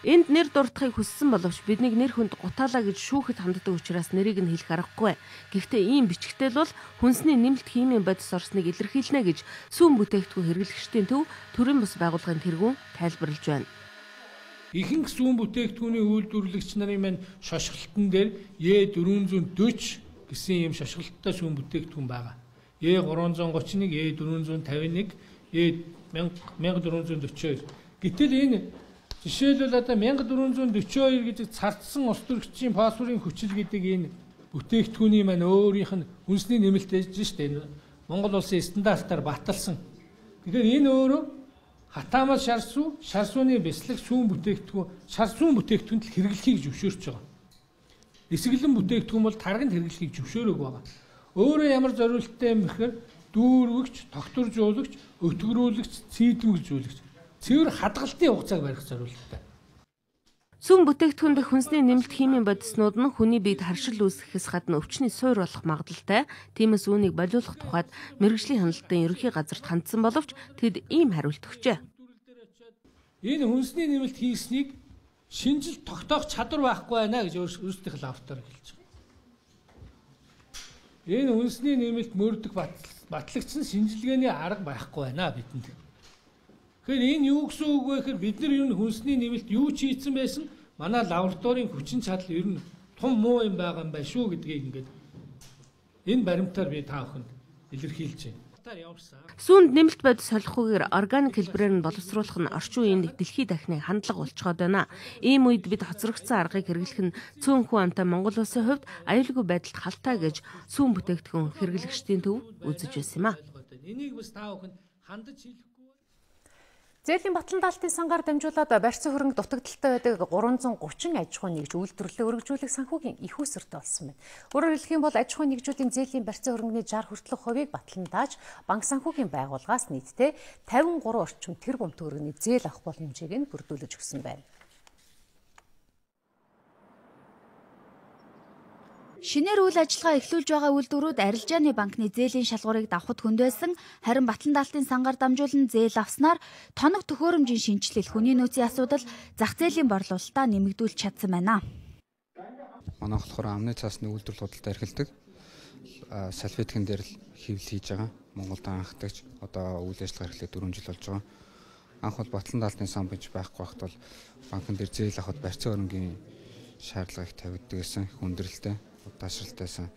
[SPEAKER 5] Энд нэр дурдахыг хүссэн боловч биднийг нэр хүнд гутаалаа гэж шүүхэд ханддаг учраас нэрийг нь хэлэх аргагүй. Гэхдээ ийм бичгтэл бол хүнсний нэмэлт химийн бодис орсныг илэрхийлнэ гэж сүүн бүтээгдэхүүн хэрэглэгчдийн төв төрийн бус байгууллагын тэргүүн тайлбарлаж байна.
[SPEAKER 6] Ихэнх сүүн бүтээгдэхүүний үйлдвэрлэгч нарын маань шошгалтын дээр Е440 гэсэн ийм шошгалттай сүүн бүтээгдэхүүн байгаа. Е331, Е451, Е1442. Гэтэл энэ жишээлбэл одоо 1442 гэдэг цардсан ус төрөгчийн фосфорын хүчил гэдэг энэ бүтээгдэхүүний маань өөрийнх нь хүнсний нэмэлт ээж штэ. Монгол улсын стандартаар баталсан. Тэгэхээр энэ өөрөө хатаамал шарсууны бяцлах сүүн бүтээгдэхүүн, шарсуун бүтээгдэхүүнд хэрэглэхийг зөвшөөрч байгаа. Эсгэлэн бүтээгдэхүүн бол тарганд хэрэглэхийг зөвшөөрөөг байгаа. Өөрөө ямар зориулттай юм бэхээр дүүргэгч, тогтворжуулагч, өтгөрүүлэгч, цэдэмгэлжүүлэгч цэвэр хадгалтын хугацааг барих зорилттой.
[SPEAKER 5] Сүүн бүтээгдэхүүн дэх хүнсний нэмэлт химийн бодиснууд нь хүний биед харшил үүсгэхээс гадна өвчний суур болох магадлалтай. Тиймээс үүнийг болиулах тухайд мэргэжлийн хяналтын ерөнхий газарт хандсан боловч тэд ийм хариулт өгчээ.
[SPEAKER 6] Энэ хүнсний нэмэлт хийснийг шинжил тогтоох чадвар байхгүй байна гэж өөрсдийнх нь автор хэлж байгаа. Энэ хүнсний нэмэлт мөрдөх батлагч нь шинжилгээний арга байхгүй байна бидэнд. Тэгэхээр энэ юу гэсэн үг вэ гэхээр бид нар ер нь хүнсний нэмэлт юу ч хийцэн байсан манай лабораторийн хүчин чадал ер нь том муу юм байгаа юм байна шүү гэдгийг ингээд энэ баримтаар би та бүхэнд илэрхийлж байна.
[SPEAKER 5] Сүүнд нэмэлт бодис солихгүйгээр органик хэлбэрээр нь боловсруулах нь орчин үеийн дэлхийд дахины хандлага болцоход байна. Ийм үед бид хоцрогдсон аргыг хэрэглэх нь цөөн хүн амтай Монгол улсын хувьд аюулгүй байдалд халтай гэж сүүн бүтээгдэхүүн хэрэглэгчдийн төв үзэж байсан юм а.
[SPEAKER 6] Энийг бас та бүхэнд хандаж хэлэх
[SPEAKER 1] Зээлийн Батлан даалтын сангаар дамжуулаад барьцсан хөрөнгө дутагдaltaй байдаг 330 аж ахуй нэгж үйлдвэрлэлээ өргөжүүлэх санхүүгийн их усрт болсон байна. Өөрөөр хэлэх юм бол аж ахуй нэгжүүдийн зээлийн барьцсан хөрөнгөний 60 хүртэлх хувийг батлан дааж банк санхүүгийн байгууллагаас нийтдээ 53 орчим тэрбум төгрөгийн зээл авах боломжийг нь бүрдүүлж өгсөн байна.
[SPEAKER 7] Шинээр үйл ажиллагаа эхлүүлж байгаа үйлдвэрүүд арилжааны банкны зээлийн шалгуурыг давхад хүндэлсэн, харин Батлан даалтын сангаар дамжуулан зээл авснаар тоног төхөөрөмжийн шинжилэл, хүний нөөцийн асуудал, зах зээлийн борлуулалтаа нэмэгдүүлж чадсан байна.
[SPEAKER 8] Манайх болохоор амны цаасны үйлдвэрлэл худалдаа эрхэлдэг. Салфеткэн дээр л хэвлэл хийж байгаа. Монголд анхдагч одоо үйл ажиллагаа эхлээд 4 жил болж байгаа. Анх бол Батлан даалтын сан бич байхгүй байхад бол банкн дээр зээл авахд барьцсан хөрөнгийн шаардлагыг тавьдаг гэсэн хүндрэлтэй. Удаашралтайсан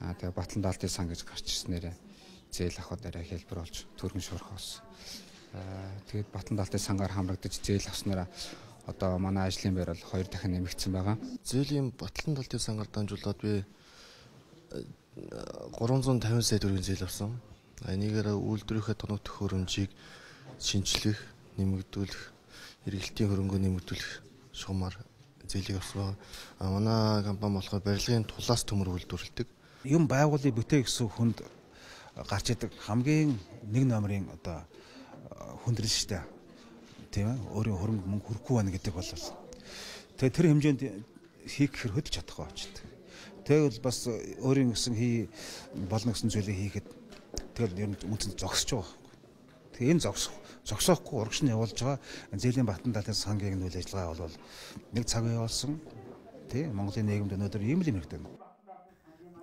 [SPEAKER 8] тэгээ Батлан даалтын сан гэж гарч ирснээр зээл авахд арай хэлбэр болж төргөн шуурх болсон. Тэгээд Батлан даалтын сангаар хамрагдаж зээл авснараа одоо манай ажлын байр бол 2 дахин нэмэгдсэн байгаа.
[SPEAKER 25] Зээлийн Батлан даалтын сангаар дамжуулаад би 350 сая төгрөгийн зээл авсан. Энийгээр үйлдвэрийнхээ тоног төхөөрөмжийг шинжлэх, нэмэгдүүлэх, эргэлтийн хөрөнгөө нэмэгдүүлэх шугамар зээлийг авсан. Манай компани болохоор барилгын тулаас төмөр үйлдвэрлэдэг.
[SPEAKER 26] Юм байгуулыг бүтээ гэсэн хүнд гарч идэг хамгийн нэг номерын одоо хүндрэл шүү дээ. Тийм ээ. Өөрийн хөрөнгө мөнгө хүрхгүй байна гэдэг бол. Тэгээ тэр хэмжээнд хийх гэхээр хөдөлж чадахгүй болчихдог. Тэгвэл бас өөрийн гэсэн болно гэсэн зүйлийг хийхэд тэгэл ер нь үнцэн зогсож байгаа. Тэгээ энэ зогсоохгүй урагш нь явуулж байгаа зээлийн Батлан даалтын сангийн үйл ажиллагаа бол нэг цаг явуулсан. Тий Монголын нийгэмд өнөөдөр ийм л юм хэрэгтэй.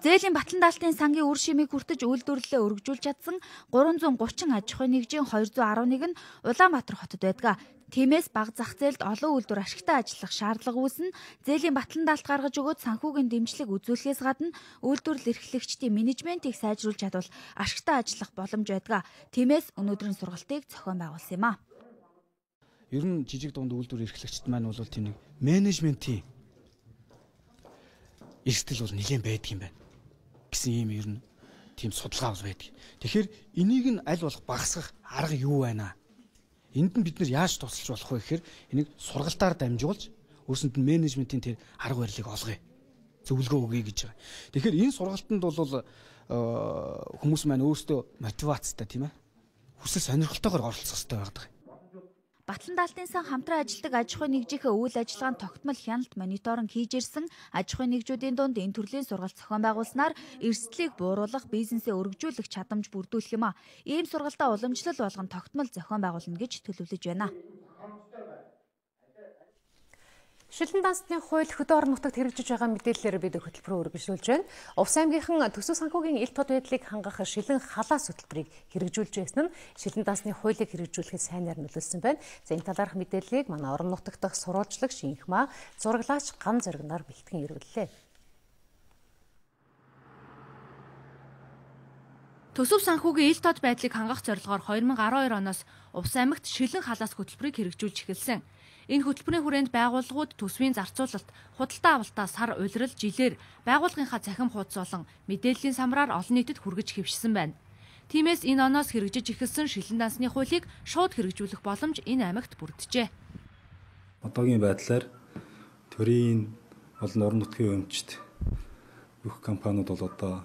[SPEAKER 7] Зээлийн Батлан даалтын сангийн үр шимийг хүртэж үйлдвэрлэлээ өргөжүүлж чадсан 330 аж ахуйн нэгжийн 211 нь Улаанбаатар хотод байдаг. Тиймээс бага зах зээлд олон үйлдвэр ашигтай ажиллах шаардлага үүснэ. Зээлийн Батлан даалт гаргаж өгөөд санхүүгийн дэмжлэг үзүүлэхээс гадна үйлдвэрлэл эрхлэгчдийн менежментийг сайжруулж чадвал ашигтай ажиллах боломж байдаг. Тиймээс өнөөдрийн сургалтыг зохион байгуулсан юм а.
[SPEAKER 9] Ер нь жижиг дунд үйлдвэр эрхлэгчид маань бол тийм нэг менежментийн эрсдэл бол нэлээд байдаг юм байна гэсэн ийм ер нь тийм судалгаа бол байдаг. Тэгэхээр энийг нь аль болох багасгах арга юу байна? Энд нь бид нар яаж тусалж болох вэ гэхээр энийг сургалтаар дамжуулж өөрсөнд нь менежментийн тэр арга барилыг олгоё. Зөвлөгөө өгье гэж байгаа. Тэгэхээр энэ сургалтанд бол хүмүүс маань өөрсдөө мотивацтай тийм ээ. Хүсэл сонирхолтойгоор оролцох хэрэгтэй байдаг.
[SPEAKER 7] Батлан даалтын сан хамтран ажилладаг аж ахуйн нэгжийнхээ үйл ажиллагаанд тогтмол хяналт мониторинг хийж ирсэн аж ахуйн нэгжүүдийн дунд энэ төрлийн сургалт зохион байгуулснаар эрсдлийг бууруулах, бизнесээ өргөжүүлэх чадамж бүрдүүлэх юм а. Ийм сургалтаа уламжлал болгон тогтмол зохион байгуулна гэж төлөвлөж байна.
[SPEAKER 1] Шилэн дансны хууль хөдөө орон нутагт хэрэгжиж байгаа мэдээллээр бид хөтөлбөрөөр үргэлжлүүлж байна. Увс аймгийнхан төсөв санхүүгийн ил тод байдлыг хангах шилэн халаас хөтөлбөрийг хэрэгжүүлж байсан нь шилэн дансны хуулийг хэрэгжүүлэхэд сайнаар нөлөөлсөн байна. За энэ талаарх мэдээллийг манай орон нутагт дах сурвалжлаг шинхмаа зураглаач ган зоригноор бэлтгэн ирүүллээ.
[SPEAKER 2] Төсөв санхүүгийн ил тод байдлыг хангах зорилгоор 2012 оноос Увс аймагт шилэн халаас хөтөлбөрийг хэрэгжүүлж эхэлсэн. Энэ хөтөлбөрийн хүрээнд байгууллагууд төсвийн зарцуулалт, худалдаа авалтаа сар улирал жилээр байгууллагынхаа цахим хуудас болон мэдээллийн самраар олон нийтэд хүргэж хэвшсэн байна. Тиймээс энэ оноос хэрэгжиж эхэлсэн шилэн дансны хуулийг шууд хэрэгжүүлэх боломж энэ аймагт бүрджээ.
[SPEAKER 10] Одоогийн байдлаар төрийн болон орон нутгийн өмчт бүх компаниуд бол одоо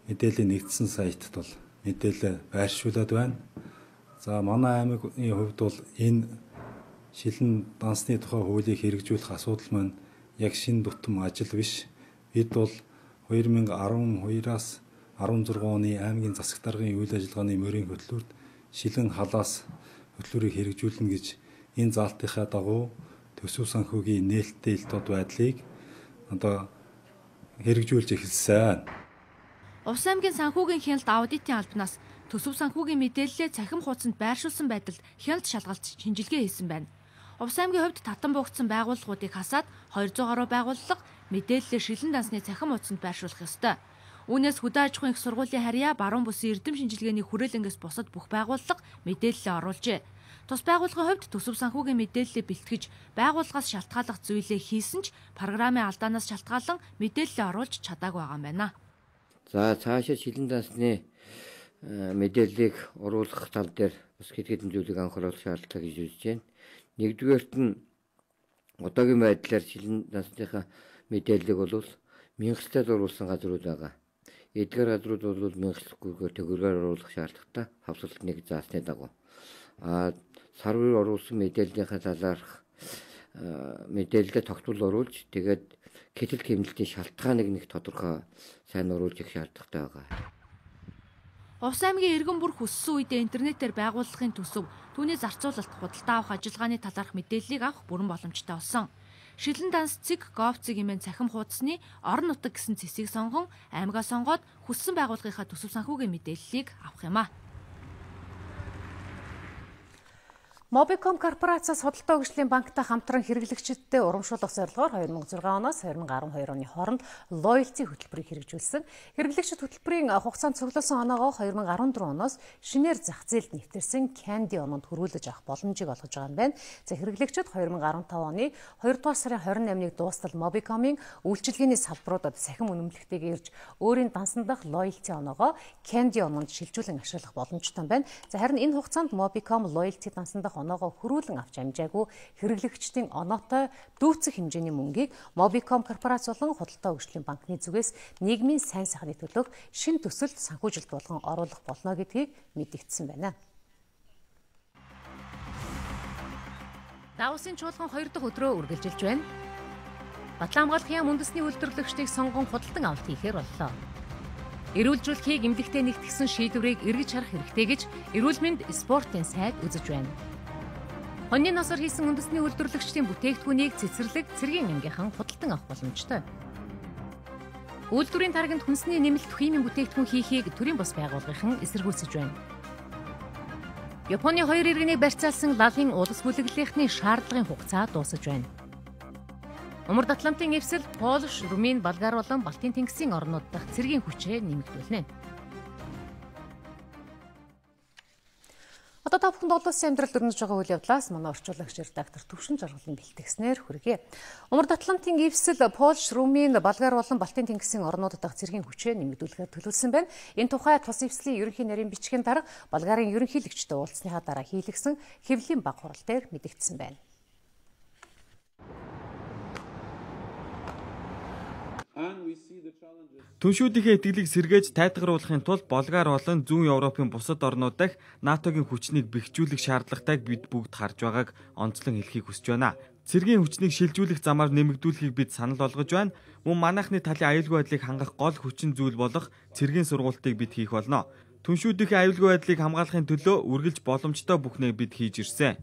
[SPEAKER 10] мэдээллийн нэгдсэн сайтад бол мэдээлэл байршуулад байна. За манай аймагын хувьд бол энэ шилэн дансны тухай хуулийг хэрэгжүүлэх асуудал маань яг шин дутам ажил биш. Бид бол 2012-аас 16 оны аймгийн засаг даргын үйл ажиллагааны мөрийн хөтлөлт шилэн халаас хөтлөлтийг хэрэгжүүлнэ гэж энэ заалтынхаа дагуу төсөв санхүүгийн нээлттэй ил тод байдлыг одоо хэрэгжүүлж эхэлсэн.
[SPEAKER 2] Увс аймгийн санхүүгийн хяналт аудитын албанаас төсөв санхүүгийн мэдээллээ цахим хуудсанд байршуулсан байдалд хяналт шалгалт шинжилгээ хийсэн байна. Увс аймгийн хувьд татан буугдсан байгууллагуудыг хасаад 200 гаруй байгууллага мэдээллээ шилэн дансны цахим хуудсанд байршуулах ёстой. Үүнээс хөдөө аж ахуйн их сургуулийн харьяа, баруун бүсийн эрдэм шинжилгээний хүрээлэнгээс бусад бүх байгууллага мэдээлэлээ оруулжээ. Тус байгууллагын хувьд төсөв санхүүгийн мэдээллээ бэлтгэж, байгууллагаас шалтгааллах зүйлээ хийсэн ч програмын алдаанаас шалтгаалan мэдээлэлээ оруулж чадаагүй байгаа юм байна.
[SPEAKER 11] За цаашаа шилэн дансны мэдээллийг оруулах тал дээр бас хэд хэдэн зүйлийг анхааруулах шаардлагатай гэж үзэж байна. Нэгдүгээрт нь одоогийн байдлаар шилэн дансныхаа мэдээллийг бол мянгалтай оруулсан газрууд байгаа. Эдгээр газрууд бол мянгалгүйгээр төгрөгөөр оруулах шаардлагатай хавцлт нэг заасны дагуу. Сар үеэр оруулсан мэдээллийнхаа талаарх мэдээлэлд тогтвол оруулж тэгээд кэтэл хэмнэлтийн шалтгааныг нэг тодорхой сайн оруулж их шаардлагатай байгаа.
[SPEAKER 2] Увс аймгийн иргэн бүр хүссэн үедээ интернетээр байгууллагын төсөв, түүний зарцуулалт, худалдаа авах ажиллагааны талаарх мэдээллийг авах бүрэн боломжтой болсон. Шилэн данс Gov.cg хэмээн цахим хуудасны орон нутаг гэсэн цэсийг сонгон аймгаа сонгоод хүссэн байгууллагынхаа төсөв санхүүгийн мэдээллийг авах юм а.
[SPEAKER 1] Mobicom корпорацаас худалдаа хөгжлийн банктай хамтран хэрэглэгчидтэй урамшуулах зорилгоор 2006 оноос 2012 оны хооронд Loyalty хөтөлбөрийг хэрэгжүүлсэн. Хэрэглэгчид хөтөлбөрийн хугацаанд цуглуулсан оноогоо 2014 оноос шинээр зах зээлд нэвтэрсэн Candy оноонд хөрвүүлж авах боломжийг олгож байгаа юм байна. За хэрэглэгчид 2015 оны 2 дугаар сарын 28-нд дуустал Mobicom-ийн үйлчилгээний салбаруудад сахим үнэмлэхтэйг ирж өөрийн дансан дах Loyalty оноогоо Candy оноонд шилжүүлэн ашиглах боломжтой байна. За харин энэ хугацаанд Mobicom Loyalty дансан дах оноогоо хөрвүүлэн авч амжаагүй хэрэглэгчдийн оноотой дүүцэх хэмжээний мөнгийг Mobicom корпорац болон худалдаа хөгжлийн банкны зүгээс нийгмийн сайн сайхны төлөөх шин төсөлд санхүүжилт болгон оруулах болно гэдгийг мэдэгдсэн байна. Давсын чуулган 2 дахь өдрөө үргэлжилж байна. Батлан хамгаалах яам үндэсний үйлдвэрлэгчдийг сонгон худалдан авалт хийхээр боллоо. Эрүүлжүүлэхийг эмнэлэгтэй нэгтгэсэн шийдвэрийг эргэж харах хэрэгтэй гэж Эрүүл мэнд спортын сайд үзэж байна. Хоньны насаар хийсэн үндэсний үйлдвэрлэгчдийн бүтээгдэхүүнийг цэцэрлэг цэргийн ангийнхан худалдан авах боломжтой. Үйлдвэрийн дарганд хүнсний нэмэлт химийн бүтээгдэхүүн хийхийг төрийн бус байгууллагын эсэргүүцэж байна. Японы 2 иргэнийг барьцаалсан лалын улс бүлэглэлийнхний шаардлагын хугацаа дуусаж байна. Умард Атлантын эвсэл Польш, Румын, Болгар болон Балтийн тэнгисийн орнууд дахь цэргийн хүчээ нэмэгдүүлнэ. Одоо та бүхэнд олон улсын амьдралд өрнөж байгаа үйл явдлаас манай орчуулагч редактор Төвшин Жаргалын бэлтгэснээр хүргэе. Умард Атлантын эвсэл Польш, Румын, Болгар болон Балтийн тэнгисийн орнууд дахь цэргийн хүчээ нэмэгдүүлэхээр төлөвлөсөн байна. Энэ тухай тус эвслийн ерөнхий нарийн бичгийн дарга Болгарын ерөнхийлөгчтэй уулзсныхаа дараа хийлгсэн хэвлэлийн баг хурал дээр мэдэгдсэн байна.
[SPEAKER 3] Түншүүдийнхээ итгэлийг сэргээж тайтгаруулахын тулд Болгар болон зүүн Европын бусад орнууд дахь НАТОгийн хүчнийг бэхжүүлэх шаардлагатайг бид бүгд харж байгааг онцлон хэлхийг хүсэж байна. Цэргийн хүчнийг шилжүүлэх замаар нэмэгдүүлэхийг бид санал болгож байна. Мөн манайхны талын аюулгүй байдлыг хангах гол хүчин зүйл болох цэргийн сургуултыг бид хийх болно. Түншүүдийнхээ аюулгүй байдлыг хамгаалахын төлөө үргэлж боломжтой бүхнээ бид хийж ирсэн.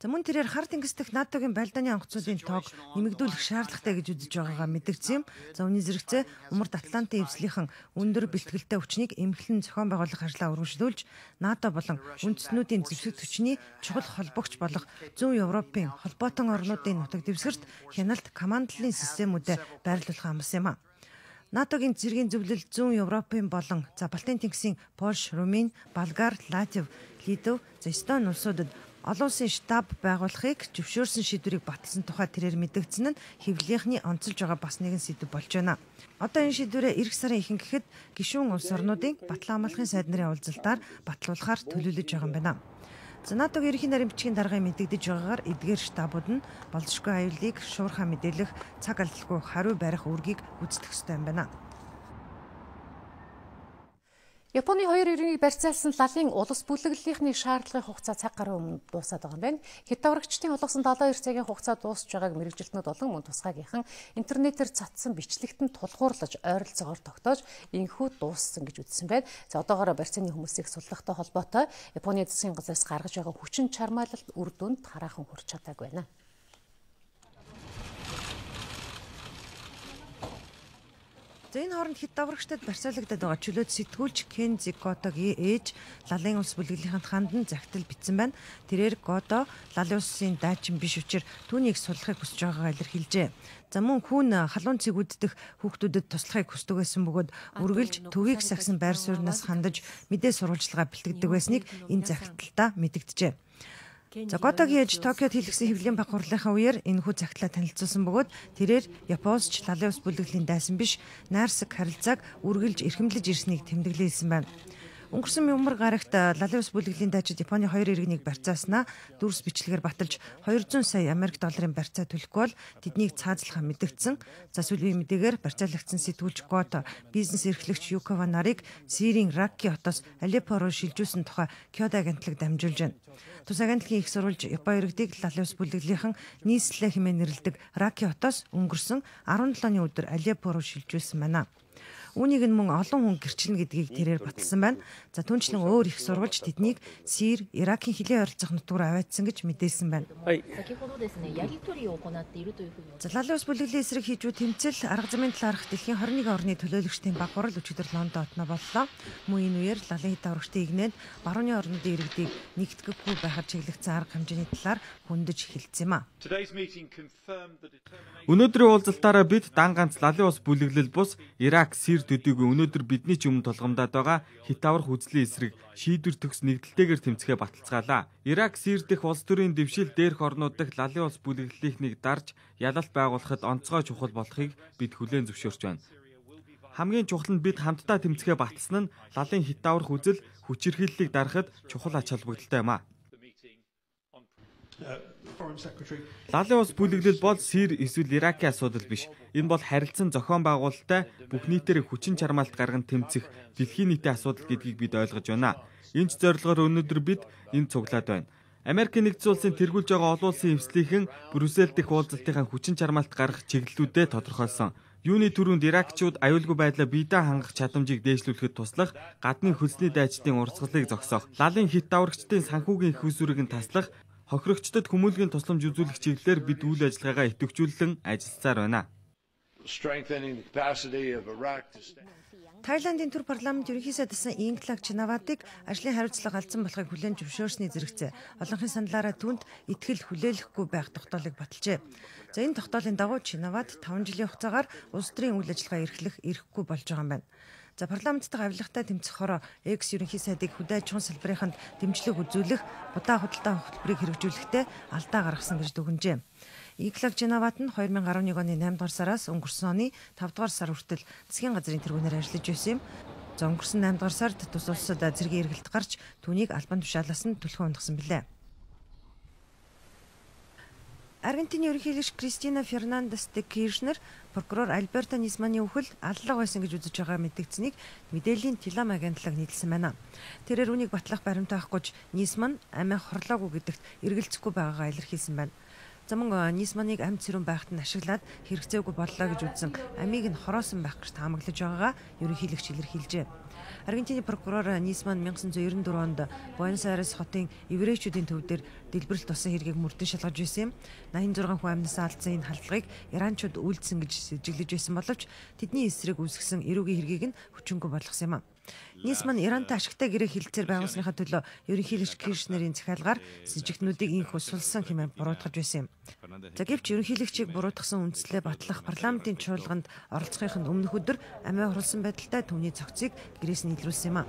[SPEAKER 4] За мөн тэрээр хар тэнгис дэх НАТОгийн байлдааны онгоцуудын тоог нэмэгдүүлэх шаардлагатай гэж үзэж байгаагаа мэдгдсэн юм. За үүний зэрэгцээ Умард Атлантын эвслийнхэн өндөр бэлтгэлтэй хүчнийг эмхлэн зохион байгуулах ажлаа үргэлжлүүлж НАТО болон үндэстнүүдийн зэвсэг хүчний чухал холбогч болох зүүн Европын холбоотон орнуудын нутаг дэвсгэрт хяналт командлын системүүдэд байрлуулах амласан юм а. НАТОгийн цэргийн зөвлөл зүүн Европын болон Балтийн тэнгисийн Польш, Румын, Болгар, Латви, Литв, Эстони улсуудад олон улсын штаб байгуулахыг зөвшөөрсөн шийдвэрийг баталсан тухай тэрээр мэдэгдсэн нь хэвлэлийнхний онцолж байгаа бас нэгэн сэдэв болж байна. Одоо энэ шийдвэрээ эх сарын ихэнх гэхэд гишүүн улс орнуудын батлан амлахын сайд нарын уулзалтаар батлуулахаар төлөвлөж байгаа юм байна. НАТОгийн ерөнхий нарийн бичгийн даргын мэдэгдэж байгаагаар эдгээр штабууд нь болзошгүй аюулыг шуурхай мэдээлэх, цаг алдалгүй хариу барих үүргийг гүйцэтгэх ёстой юм байна.
[SPEAKER 1] Японы 2 иргэнийг барьцаалсан лалын улс бүлэглэлийнхний шаардлагын хугацаа цаг гаруй өмнө дуусаад байгаа юм байна. Хэт аврагчдын олгосон 72 цагийн хугацаа дуусж байгааг мэргэжилтнүүд болон мөн тусгайгийнхан интернетээр цацсан бичлэгтэнд тулгуурлаж ойролцоогоор тогтоож инхүү дууссан гэж үзсэн байна. За одоогоор барьцааны хүмүүсийг суллахтай холбоотой Японы засгийн газраас гаргаж байгаа хүчин чармайлалт үр дүнд хараахан хүрч чадаагүй байна.
[SPEAKER 4] За энэ хооронд хэт даврагчдад барьцаалагдаад байгаа чөлөөт сэтгүүлч Кензи Готогийн ээж лалын улс бүлэглэлийнхэнд хандан захидал бичсэн байна. Тэрээр Гото лалын улсын дайчин биш учраас түүнийг суллахыг хүсэж байгаагаа илэрхийлжээ. За мөн хүн халуун цэгүүддэх хүүхдүүдэд туслахыг хүсдэг байсан бөгөөд үргэлж төвийг сагсан байр сууриас хандаж мэдээ сурвалжлагаа бэлтгэдэг байсныг энэ захидалтаа мэдэгджээ. За Готогийн ээж Токиод хийлгсэн хэвлэлийн баг хурлынхаа үеэр энэ хүү загтлаа танилцуулсан бөгөөд тэрээр Японч лалын улс бүлэглэлийн дайсан биш найрсаг харилцааг үргэлж эрхэмлэж ирснийг тэмдэглэсэн байна. Өнгөрсөн мянмар гарагт лалын улс бүлэглэлийн дайчид Японы 2 иргэнийг барьцааснаа дүрс бичлэгээр баталж 200 сая Америк долларын барьцаа төлөхгүй бол тэднийг цаазлахаа мэдэгдсэн. За сүүлийн мэдээгээр барьцаалагдсан сэтгүүлч Гото бизнес эрхлэгч Юкова нарыг Сирийн Раки хотоос Алеппо руу шилжүүлсэн тухай Кёдо агентлаг дамжуулж байна. Тус агентлагийн их сурвалж Японы иргэдийг лалын улс бүлэглэлийнхэн нийслэлээ хэмээн нэрлэдэг Раки хотоос өнгөрсөн 17-ны өдөр Алеппо руу шилжүүлсэн байна. Үүнийг нь мөн олон хүн гэрчилнэ гэдгийг тэрээр баталсан байна. За түүнчлэн өөр их сурвалж тэднийг Сир, Иракийн хилийн ойролцоох нутгаар аваадсан гэж мэдээлсэн байна. За лалын улс бүлэглэлийн эсрэг хийж буй тэмцэл арга замын талаарх дэлхийн 21 орны төлөөлөгчдийн баг хурал өчигдөр Лондон хотноо боллоо. Мөн энэ үеэр лалын хэт аврагчдын игнэнд барууны орнуудын иргэдийг нэгтгэхгүй байхад чиглэгдсэн арга хэмжээний талаар хүндэж эхэлсэн юм а.
[SPEAKER 3] Өнөөдрийн уулзалтаараа бид дан ганц лалын улс бүлэглэл бус Ирак, Сир төдийгүй өнөөдөр бидний ч өмнө толгомдоод байгаа хэт аврах үзлийн эсрэг шийдвэр төгс нэгдэлтэйгээр тэмцэхээ баталцгаалаа. Ирак, Сир дэх улс төрийн дэвшил дээрх орнууд дахь лалын улс бүлэглэлийнхнийг дарж ялалт байгуулахад онцгой чухал болохыг бид хүлээн зөвшөөрч байна. Хамгийн чухал нь бид хамтдаа тэмцэхээ баталсан нь лалын хэт аврах үзэл хүчирхийллийг дарахад чухал ач холбогдолтой юм а. Лалын улс бүлэглэл бол Сир эсвэл Иракийн асуудал биш. Энэ бол харилцан зохион байгуулалттай бүх нийтээр хүчин чармаалт гарган тэмцэх дэлхийн нийтийн асуудал гэдгийг бид ойлгож байна. Энэ ч зорилгоор өнөөдөр бид энд цуглаад байна. Америкийн нэгдсэн улсын тэргүүлж байгаа олон улсын эвслийнхэн Брюссель дэх уулзалтынхаа хүчин чармаалт гаргах чиглэлүүдэд тодорхойлсон. Юуны түрүүнд Иракчууд аюулгүй байдлаа биедээ хангах чадамжийг дээшлүүлэхэд туслах, гадны хөлсний дайчдын урсгалыг зогсоох, лалын хэт даврагчдын санхүүгийн их усүрийг нь таслах, хохирогчдод хүмүүлгийн тусламж үзүүлэх чиглэлээр бид үйл ажиллагаагаа идэвхжүүлэн ажилласаар байна.
[SPEAKER 4] Тайландын төр парламент ерөнхий сайдсан Инглаг Чинавадыг ажлын хариуцлага алдсан болохыг хүлээн зөвшөөрсний зэрэгцээ олонхын саналаараа түүнд итгэл хүлээлгэхгүй байх тогтоолыг баталжээ. За энэ тогтоолын дагуу Чинавад 5 жилийн хугацаагаар улс төрийн үйл ажиллагаа эрхэхгүй болж байгаа юм байна. За парламенттайгаа авилгатай тэмцэх хороо экс ерөнхий сайдыг хөдөө аж ахуйн салбарынханд дэмжлэг үзүүлэх, будаа худалдаа хөтөлбөрийг хэрэгжүүлэхдээ алдаа гаргасан гэж дүгнжээ. Инглаг Чинавад нь 2011 оны 8 дугаар сараас өнгөрсөн оны 5 дугаар сар хүртэл засгийн газрын тэргүүнээр ажиллаж байсан юм. За өнгөрсөн 8 дугаар сард тус улсад зэргийн эргэлт гарч түүнийг албан тушаалаас нь түлхэн унгасан билээ. Аргентины ерөнхийлөгч Кристина Фернандес де Киршнер прокурор Альберто Нисманы үхэл аллага байсан гэж үзэж байгаа мэдгдсэнийг мэдээллийн Телам агентлаг нийлсэн байна. Тэрээр үнийг батлах баримтаа авахгүйж Нисман амиа хорлоогүй гэдэгт эргэлзэхгүй байгаагаа илэрхийлсэн байна. За мөн Нисманыг амьд цэрүүн байхад нь ашиглаад хэрэгцээгүй боллоо гэж үзсэн амийг нь хороосон байх гэж таамаглаж байгаагаа ерөнхийлөгч илэрхийлжээ. Аргентины прокурор Нисман 1994 онд Буэнос Айрес хотын еврейчүүдийн төвдөр дэлбэрэлт тусан хэргийг мөрдөн шалгаж байсан юм. 86 хүн амьнасаа алдсан энэ халдлагыг иранчууд үйлдсэн гэж сэжиглэж байсан боловч тэдний эсрэг үүсгэсэн эрүүгийн хэргийг нь хүчингүй болгосон юм. Нисман Ирантай ашигтай гэрээ хилцээр байгуулсныхаа төлөө ерөнхийлөгч Киршнерийн захиалгаар сэжигтнүүдийг инх усулсан хэмээн буруутгаж байсан юм. За гэвч ерөнхийлөгчийг буруутгасан үндслээ батлах парламентын чуулганд оролцохын өмнөх өдөр амиа хорлсон байдалтай түүний цогцыг гэрээс нь илрүүлсэн юм а.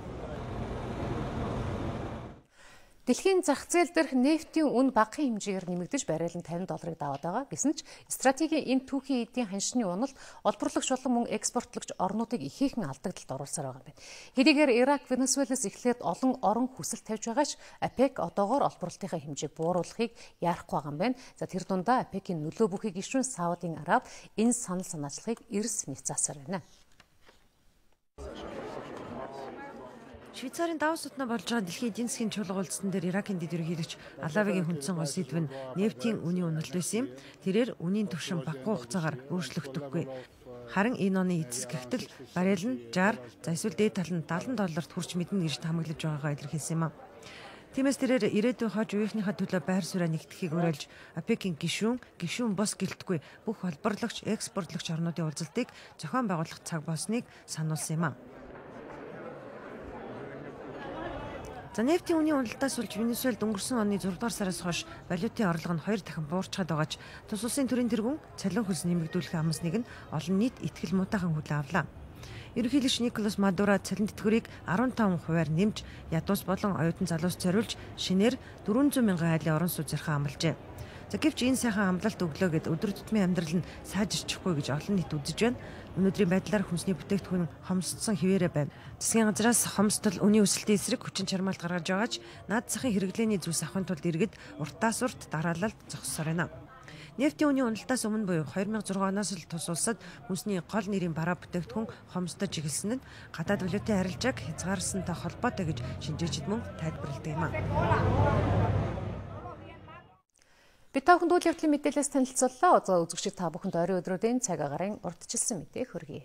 [SPEAKER 1] Дэлхийн зах зээл дээрх нефтийн үн багахан хэмжээгээр нэмэгдэж баррел нь $50 даваад байгаа. Гэсэн ч стратегийн энэ түүхийн эдийн ханшны уналт олборлогч болон мөн экспортлогч орнуудыг ихээхэн алдагдлалд оруулсаар байгаа юм байна. Хэдийгээр Ирак, Венесуэлээс эхлээд олон орон хүсэл тавьж байгаач ОПЕК одоогоор олборлтынхаа хэмжээг бууруулахыг яарахгүй байгаа юм байна. За тэр дундаа ОПЕК-ийн нөлөө бүхий гишүүн Саудын Араб энэ санал санаачлагыг эрс няцаасаар байна.
[SPEAKER 4] Швейцарын Давос хотод болж байгаа дэлхийн эдийн засгийн чуулга уулзсан дээр Иракийн дэд ерөнхийлөгч Алавигийн хүндсэн гол сэдв нь нефтийн үнийн уналт байсан юм. Тэрээр үнийн түвшин багахан хугацаагаар өөрчлөгдөхгүй. Харин энэ оны эцэс гэгтэл баррел нь 60, за эсвэл дээд тал нь $70 хүрч мэднэ гэж таамаглаж байгаагаа илэрхийлсэн юм а. Тиймээс тэрээр ирээдүйн хойж үеийнхнийхээ төлөө байр сууриа нэгтгэхийг уриалж ОПЕК-ийн гишүүн бос гэлтгүй бүх олборлогч, экспортлогч орнуудын уулзалтыг зохион байгуулах цаг болсныг сануулсан юм а. За нефтийн үнийн уналтаас болж Венесуэлд өнгөрсөн оны 6 дугаар сараас хойш валютын орлого нь 2 дахин буурчаад байгааж тус улсын төрийн тэргүүн цалин хөлс нэмэгдүүлэх амсныг нь олон нийт итгэл мутаахан хүлээн авлаа. Ерөнхийлөгч Николас Мадуро цалин тэтгэврийг 15%-аар нэмж ядуус болон оюутан залуус зориулж шинээр 400 мянган айлын орон сууц зархаа амлажээ. За гэвч энэ сайхан амлалт өглөө гэд өдөр тутмын амьдрал нь сайжирчихгүй гэж олон нийт үзэж байна. Өнөөдрийн байдлаар хүнсний бүтээгдэхүүн хомсдсон хിവэрэ байна. Засгийн газраас хомсдол үнийн өсөлтийн эсрэг хүчин чармаалт гаргаж байгаач наад захын хэрэглээний зүйлс авахын тулд иргэд уртаас урт дараалалд зогссоор байна. Нефтийн үнийн уналтаас өмнө буюу 2006 оноос л тус улсад хүнсний гол нэрийн бараа бүтээгдэхүүн хомсдож эхэлсэн нь гадаад валютын арилжааг хязгаарласантай холбоотой гэж шинжээчид мөн тайлбарладаг юм а.
[SPEAKER 1] Бид та бүхэнд үйл явдлын мэдээлэлээс танилцууллаа. Үзэгчид та бүхэнд ойрын өдрүүдийн цаг агарын урдчилсан мэдээг хүргэе.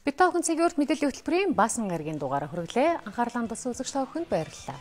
[SPEAKER 1] Бид та бүхэн цагийн урт мэдээллийн хөтөлбөрийн баасан гарагийн дугаараа хүргэлээ. Анхаарлаа хандуулсан үзэгч та бүхэнд баярлалаа.